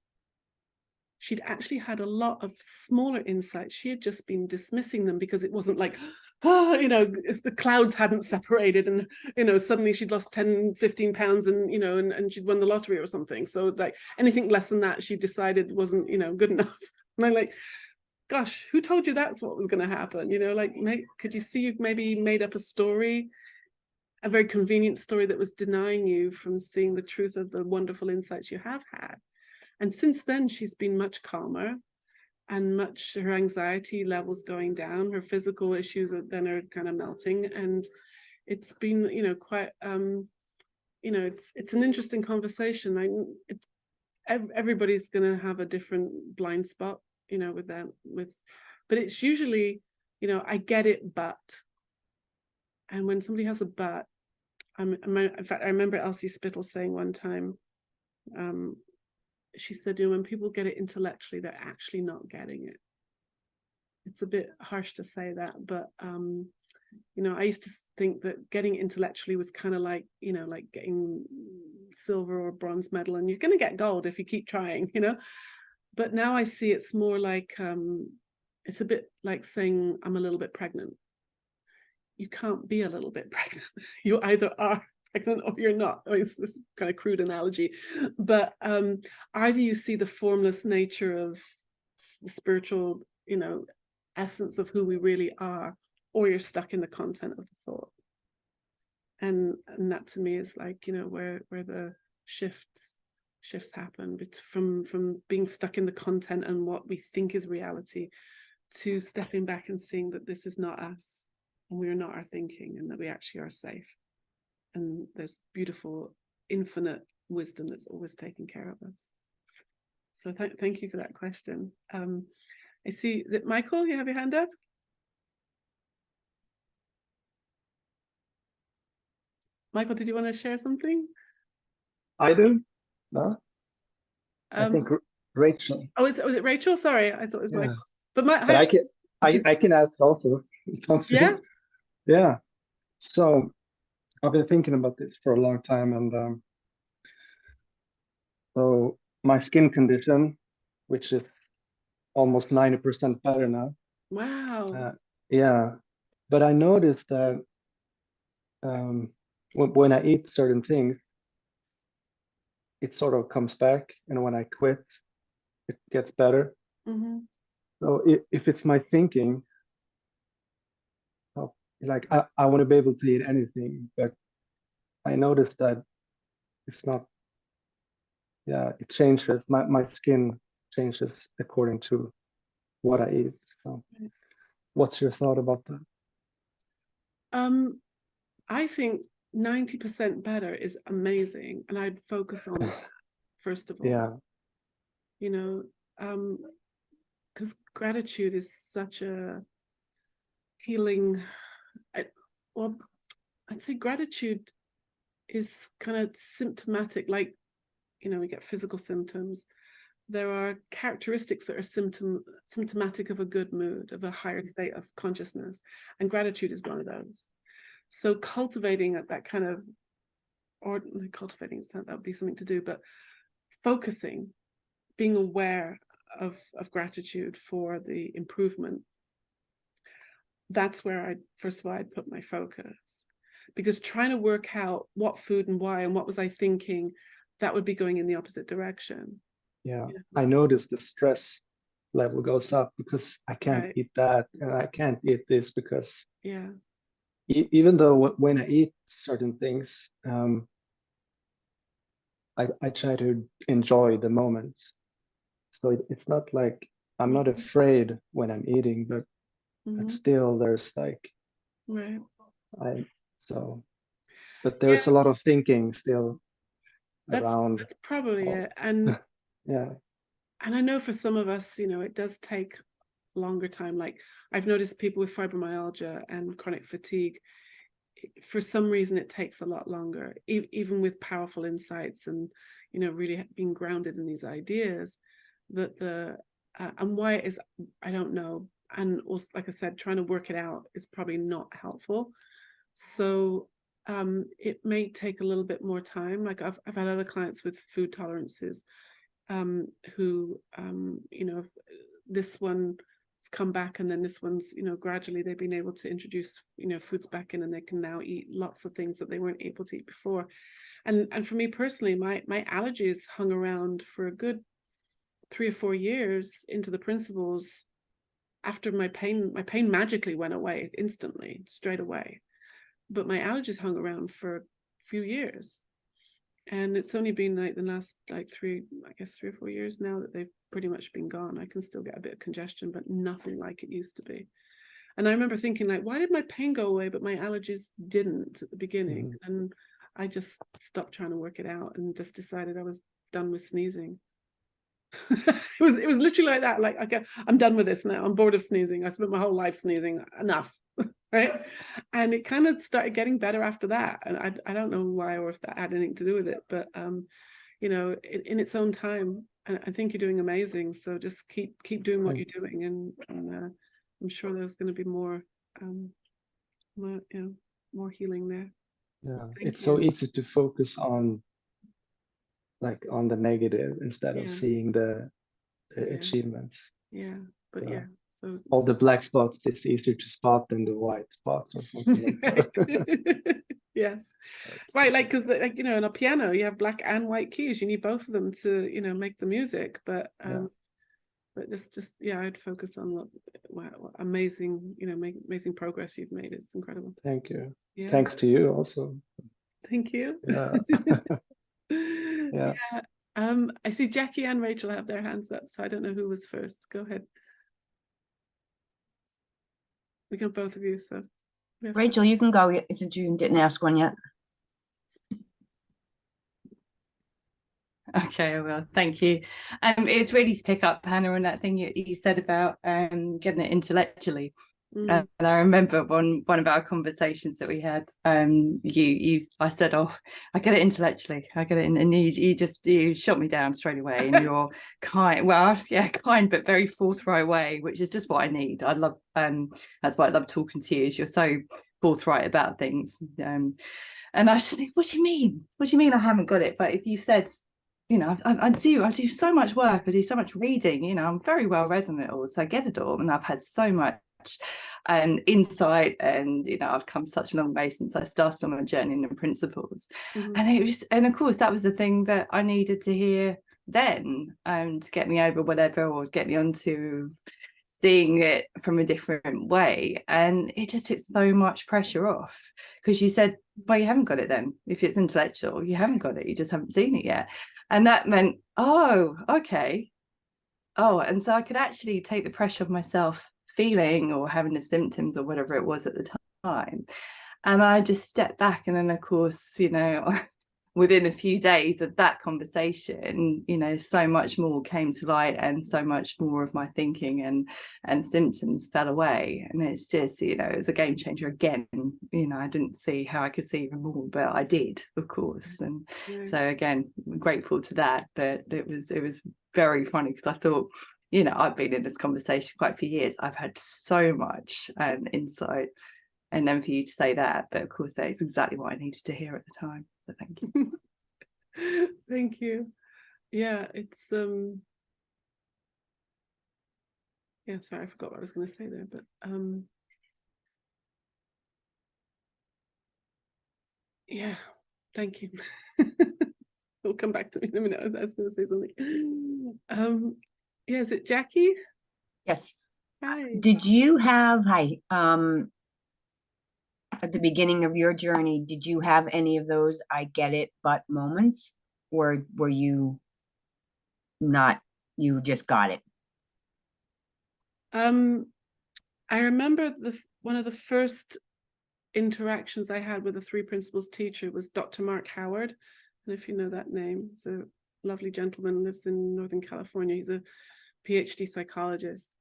She'd actually had a lot of smaller insights. She had just been dismissing them because it wasn't like, oh, you know, if the clouds hadn't separated and, you know, suddenly she'd lost 10, 15 pounds and, you know, and she'd won the lottery or something. So like anything less than that, she decided wasn't, you know, good enough. And I'm like, gosh, who told you that's what was going to happen? You know, like, could you see you've maybe made up a story, a very convenient story that was denying you from seeing the truth of the wonderful insights you have had? And since then, she's been much calmer and her anxiety levels going down. Her physical issues are kind of melting. And it's been, you know, quite, you know, it's an interesting conversation. Everybody's going to have a different blind spot, you know, with them, but it's usually, you know, I get it, but, and when somebody has a but, in fact, I remember Elsie Spittle saying one time, she said, you know, when people get it intellectually, they're actually not getting it. It's a bit harsh to say that, but, you know, I used to think that getting intellectually was kind of like, you know, like getting silver or bronze medal, and you're going to get gold if you keep trying, you know. But now I see it's more like, it's a bit like saying I'm a little bit pregnant. You can't be a little bit pregnant. You either are pregnant or you're not. I mean, it's this kind of crude analogy, but either you see the formless nature of the spiritual, you know, essence of who we really are, or you're stuck in the content of the thought. And that to me is like, you know, where the shifts happen from being stuck in the content and what we think is reality, to stepping back and seeing that this is not us, and we're not our thinking, and that we actually are safe. And there's beautiful, infinite wisdom that's always taking care of us. So thank you for that question. I see that Michael, you have your hand up. Michael, did you want to share something? I do. No, I think Rachel. Oh, was it Rachel? Sorry, I thought it was Michael. But I can ask also. Yeah. Yeah. So I've been thinking about this for a long time, and so my skin condition, which is almost 90% better now. Wow. Yeah, but I noticed that when I eat certain things, it sort of comes back, and when I quit, it gets better. Mm-hmm. So if it's my thinking, like I want to be able to eat anything, but I noticed that it's not. Yeah, it changes. My skin changes according to what I eat. So, what's your thought about that? I think 90% better is amazing, and I'd focus on that first of all. Yeah. You know, because gratitude is such a healing. I'd say gratitude is kind of symptomatic, like, you know, we get physical symptoms. There are characteristics that are symptomatic of a good mood, of a higher state of consciousness, and gratitude is one of those. So cultivating at that kind of, or cultivating, that would be something to do, but focusing, being aware of gratitude for the improvement, that's where first of all, I'd put my focus. Because trying to work out what food and why and what was I thinking, that would be going in the opposite direction. Yeah, I noticed the stress level goes up because I can't eat that, and I can't eat this because even though when I eat certain things, I try to enjoy the moment. So it's not like I'm not afraid when I'm eating, but still there's like but there's a lot of thinking still around. That's probably it. And yeah. And I know for some of us, you know, it does take longer time. Like I've noticed people with fibromyalgia and chronic fatigue, for some reason, it takes a lot longer, even with powerful insights and, you know, really being grounded in these ideas, that and why it is, I don't know. And also, like I said, trying to work it out is probably not helpful. So it may take a little bit more time. Like I've had other clients with food tolerances who, you know, this one has come back, and then this one's, you know, gradually they've been able to introduce, you know, foods back in, and they can now eat lots of things that they weren't able to eat before. And for me personally, my allergies hung around for a good 3 or 4 years into the principles. After my pain magically went away instantly, straight away. But my allergies hung around for a few years. And it's only been like the last 3 or 4 years now that they've pretty much been gone. I can still get a bit of congestion, but nothing like it used to be. And I remember thinking, like, why did my pain go away, but my allergies didn't at the beginning? Mhm. And I just stopped trying to work it out and just decided I was done with sneezing. It was literally like that. Like, okay, I'm done with this now. I'm bored of sneezing. I spent my whole life sneezing. Enough. Right. And it kind of started getting better after that. And I don't know why or if that had anything to do with it, but you know, in its own time. And I think you're doing amazing. So just keep doing what you're doing, and I'm sure there's going to be more you know, more healing there. Yeah, Thank it's you. so easy to focus on like on the negative instead of Yeah. seeing the Yeah. achievements. Yeah. But Yeah. yeah. So All the black spots, it's easier to spot than the white spots or something like that. yes. That's- Right, like, because like, you know, in a piano you have black and white keys. You need both of them to, you know, make the music. But Yeah. but just yeah, I'd focus on what amazing, you know, amazing progress you've made. It's incredible. Thank you. Yeah. Thanks to you also. Thank you. Yeah. Yeah. Yeah. I see Jackie and Rachel have their hands up, so I don't know who was first. Go ahead. We got both of you, so we have to- Rachel, you can go. Since you didn't ask one yet. Okay, I will. Thank you. It's really to pick up, Hannah, on that thing you said about getting it intellectually. And I remember one of our conversations that we had, I said, oh, I get it intellectually, I get it in, and you shot me down straight away in your kind but very forthright way, which is just what I need. I love that's why I love talking to you, is you're so forthright about things. And I just think, what do you mean I haven't got it? But if you said, you know, I do so much work, I do so much reading, you know, I'm very well read on it all, so I get it all, and I've had so much insight, and you know, I've come such a long way since I started on my journey in the principles. And of course that was the thing that I needed to hear then, to get me over whatever, or get me onto seeing it from a different way. And it just took so much pressure off, because you said, well, you haven't got it then. If it's intellectual, you haven't got it, you just haven't seen it yet. And that meant, oh, okay. Oh, and so I could actually take the pressure of myself feeling or having the symptoms or whatever it was at the time. And I just stepped back. And then, of course, you know, within a few days of that conversation, you know, so much more came to light, and so much more of my thinking and symptoms fell away. And it's just, you know, it was a game changer again. You know, I didn't see how I could see even more, but I did, of course. And so again, I'm grateful to that. But it was very funny, because I thought, you know, I've been in this conversation quite a few years. I've had so much insight. And then for you to say that, but of course that is exactly what I needed to hear at the time. So thank you. Thank you. Yeah, it's yeah, sorry, I forgot what I was going to say there, but yeah, thank you. It'll come back to me in a minute. I was going to say something. Yeah, is it Jackie? Yes. Hi. Did you have at the beginning of your journey, did you have any of those I get it but moments, or were you not, you just got it? I remember one of the first interactions I had with a Three Principles teacher was Dr. Mark Howard. And if you know that name, he's a lovely gentleman, lives in Northern California. He's a PhD psychologist.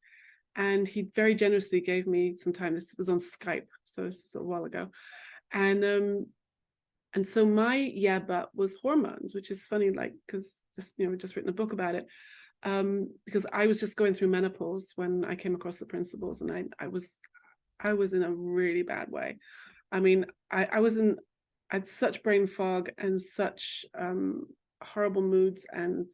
And he very generously gave me some time. This was on Skype, so this is a while ago. And so my but was hormones, which is funny, like, because we've just written a book about it. Because I was just going through menopause when I came across the principles, and I was in a really bad way. I mean, I had such brain fog and such horrible moods and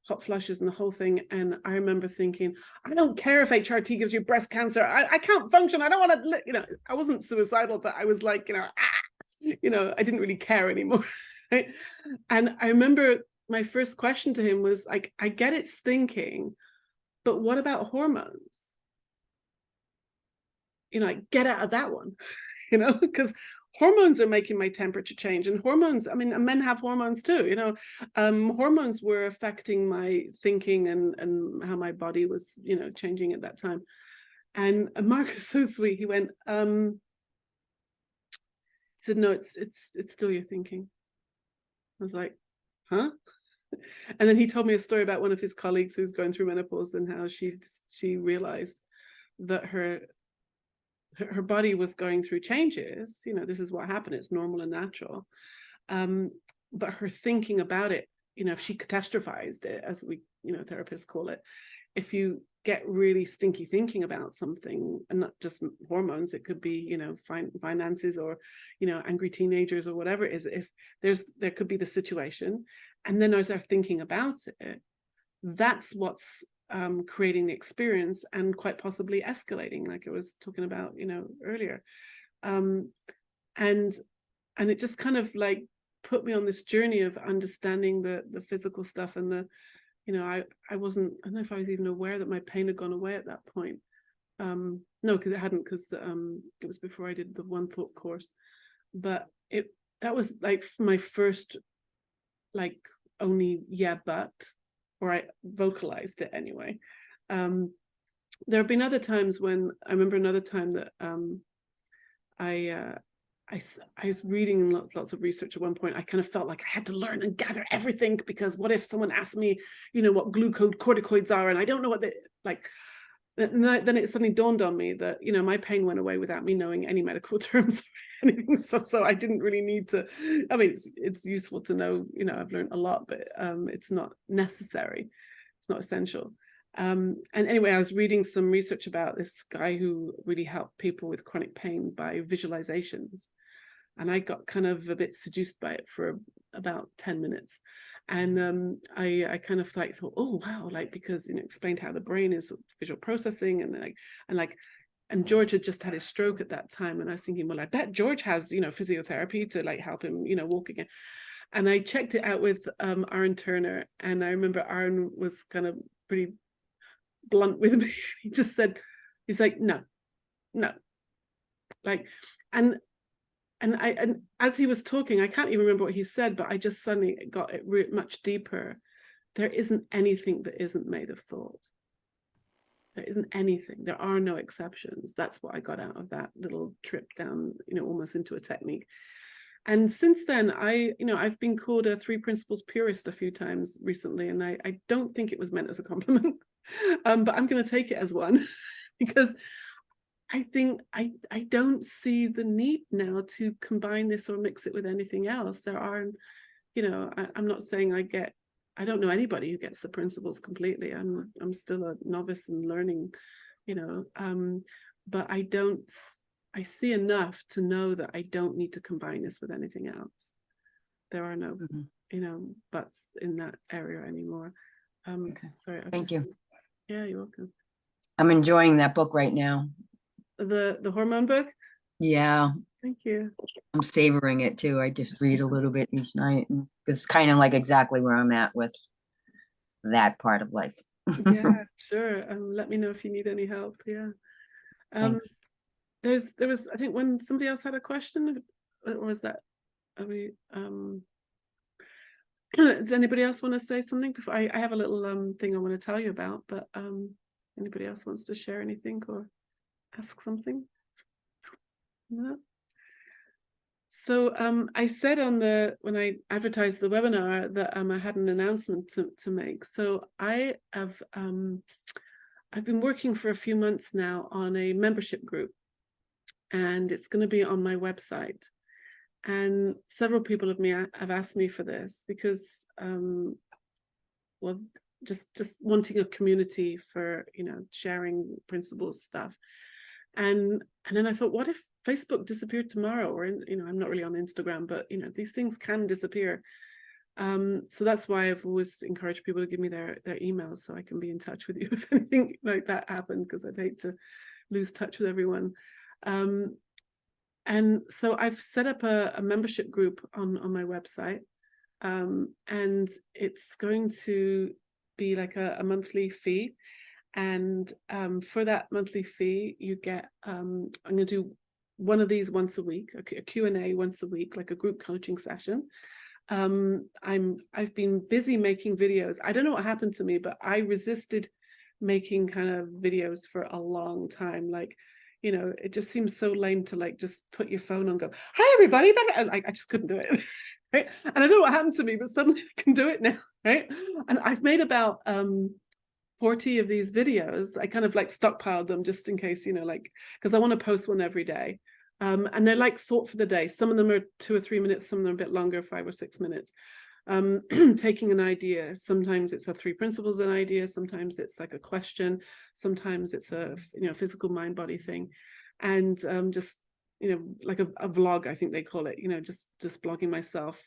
hot flushes and the whole thing. And I remember thinking, I don't care if HRT gives you breast cancer. I can't function. I don't want to, you know, I wasn't suicidal, but I was like, you know, I didn't really care anymore. Right? And I remember my first question to him was like, I get it's thinking, but what about hormones? You know, like, get out of that one, you know, because hormones are making my temperature change. And hormones, I mean, men have hormones too, you know. Hormones were affecting my thinking and how my body was, you know, changing at that time. And Mark is so sweet. He went, he said, no, it's still your thinking. I was like, huh? And then he told me a story about one of his colleagues who's going through menopause and how she realized that her body was going through changes. You know, this is what happened. It's normal and natural. But her thinking about it, you know, if she catastrophized it, as we, you know, therapists call it, if you get really stinky thinking about something, and not just hormones, it could be, you know, finances, or, you know, angry teenagers, or whatever it is. If there could be the situation, and then as they're thinking about it, that's what's creating the experience, and quite possibly escalating, like I was talking about, you know, earlier. And it just kind of like put me on this journey of understanding the physical stuff, and the, you know, I don't know if I was even aware that my pain had gone away at that point. No, because it hadn't, because it was before I did the One Thought course. But that was like my first, like, only but, or I vocalized it anyway. There have been other times when, I remember another time that I was reading lots of research at one point. I kind of felt like I had to learn and gather everything, because what if someone asked me, you know, what glucocorticoids are, and I don't know what they like. And then it suddenly dawned on me that, you know, my pain went away without me knowing any medical terms or anything. So I didn't really need to. I mean, it's useful to know. You know, I've learned a lot, but it's not necessary. It's not essential. And anyway, I was reading some research about this guy who really helped people with chronic pain by visualizations. And I got kind of a bit seduced by it for about 10 minutes. And I kind of like thought, oh, wow, like, because, you know, explained how the brain is visual processing, and George had just had his stroke at that time. And I was thinking, well, I bet George has, you know, physiotherapy to like help him, you know, walk again. And I checked it out with Aaron Turner. And I remember Aaron was kind of pretty blunt with me. He just said, he's like, no, like, and as he was talking, I can't even remember what he said, but I just suddenly got it much deeper. There isn't anything that isn't made of thought. There isn't anything. There are no exceptions. That's what I got out of that little trip down, you know, almost into a technique. And since then, I've been called a 3 principles purist a few times recently, and I don't think it was meant as a compliment, but I'm going to take it as one, because I think I don't see the need now to combine this or mix it with anything else. There are, you know, I'm not saying I don't know anybody who gets the principles completely. I'm still a novice and learning, you know, but I see enough to know that I don't need to combine this with anything else. There are no, you know, buts in that area anymore. Okay. Sorry. Thank you. Yeah, you're welcome. I'm enjoying that book right now. The hormone book? Yeah, Thank you. I'm savoring it too. I just read a little bit each night, and it's kind of like exactly where I'm at with that part of life. Yeah, sure. Let me know if you need any help. Yeah. Thanks. There was, I think, when somebody else had a question, or was that, are we, does anybody else want to say something before I have a little thing I want to tell you about, but anybody else wants to share anything or ask something? No? So I said when I advertised the webinar that I had an announcement to make. So I have I've been working for a few months now on a membership group, and it's going to be on my website. And several people have asked me for this because, well, just wanting a community for, you know, sharing principles stuff. And then I thought, what if Facebook disappeared tomorrow? Or, you know, I'm not really on Instagram, but, you know, these things can disappear. So that's why I've always encouraged people to give me their emails so I can be in touch with you if anything like that happened, because I'd hate to lose touch with everyone. And so I've set up a membership group on my website, and it's going to be like a monthly fee. And for that monthly fee, you get, I'm going to do one of these once a week, a Q&A once a week, like a group coaching session. I've been busy making videos. I don't know what happened to me, but I resisted making kind of videos for a long time. Like, you know, it just seems so lame to like just put your phone on and go, hi everybody, I just couldn't do it. Right? And I don't know what happened to me, but suddenly I can do it now, right? And I've made about 40 of these videos. I kind of like stockpiled them just in case, you know, like, because I want to post one every day. And they're like thought for the day. Some of them are 2 or 3 minutes, some of them are a bit longer, 5 or 6 minutes. Taking an idea. Sometimes it's a 3 principles an idea, sometimes it's like a question, sometimes it's a, you know, physical mind body thing. And just, you know, like a vlog, I think they call it, you know, just blogging myself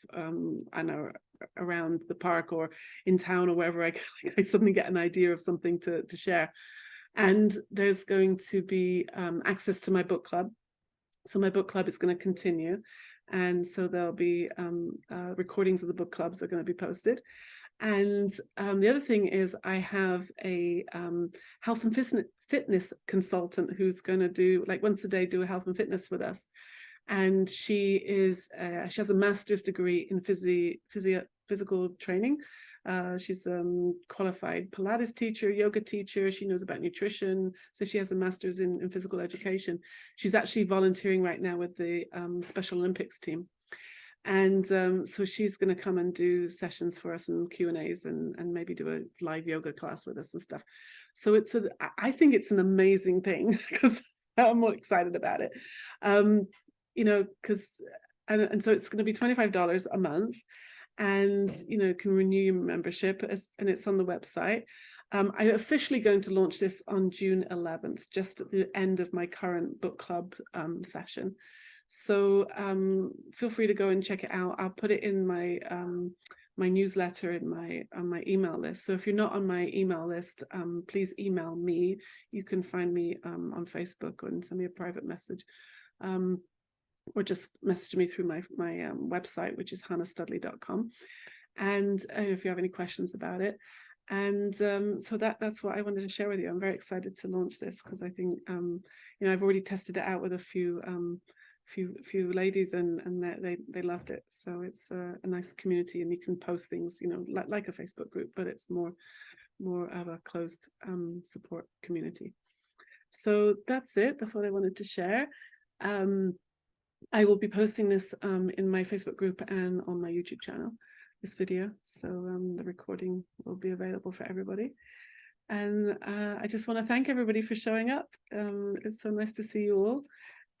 around the park or in town or wherever I suddenly get an idea of something to share. And there's going to be access to my book club. So my book club is going to continue. And so there'll be recordings of the book clubs are going to be posted. And the other thing is I have a health and fitness consultant who's going to do, like, once a day, do a health and fitness with us. And she has a master's degree in physical training. She's a qualified Pilates teacher, yoga teacher. She knows about nutrition. So she has a master's in physical education. She's actually volunteering right now with the Special Olympics team. And so she's going to come and do sessions for us and Q&As and maybe do a live yoga class with us and stuff. So I think it's an amazing thing because I'm more excited about it. You know, because, and so it's going to be $25 a month. And, you know, can renew your membership, and it's on the website. I'm officially going to launch this on June 11th, just at the end of my current book club session. So feel free to go and check it out. I'll put it in my my newsletter on my email list. So if you're not on my email list, please email me. You can find me on Facebook and send me a private message. Or just message me through my website, which is hannahstudley.com. And if you have any questions about it. And so that's what I wanted to share with you. I'm very excited to launch this because I think, you know, I've already tested it out with a few ladies and they loved it. So it's a nice community, and you can post things, you know, like a Facebook group, but it's more of a closed support community. So that's it. That's what I wanted to share. I will be posting this in my Facebook group and on my YouTube channel, this video. So the recording will be available for everybody. And I just want to thank everybody for showing up. It's so nice to see you all.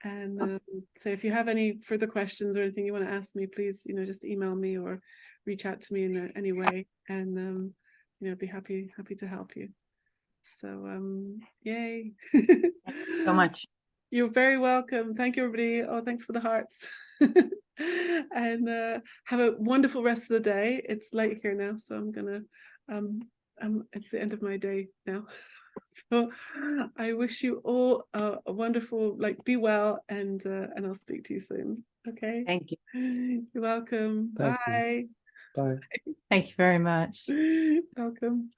And so if you have any further questions or anything you want to ask me, please, you know, just email me or reach out to me in any way. And, you know, be happy to help you. So, yay. Thank you so much. You're very welcome. Thank you, everybody. Oh, thanks for the hearts. And have a wonderful rest of the day. It's late here now, so I'm gonna it's the end of my day now. So I wish you all a wonderful, like, be well, and I'll speak to you soon. Okay. Thank you. You're welcome. Thank Bye. you. Bye. Thank you very much. Welcome.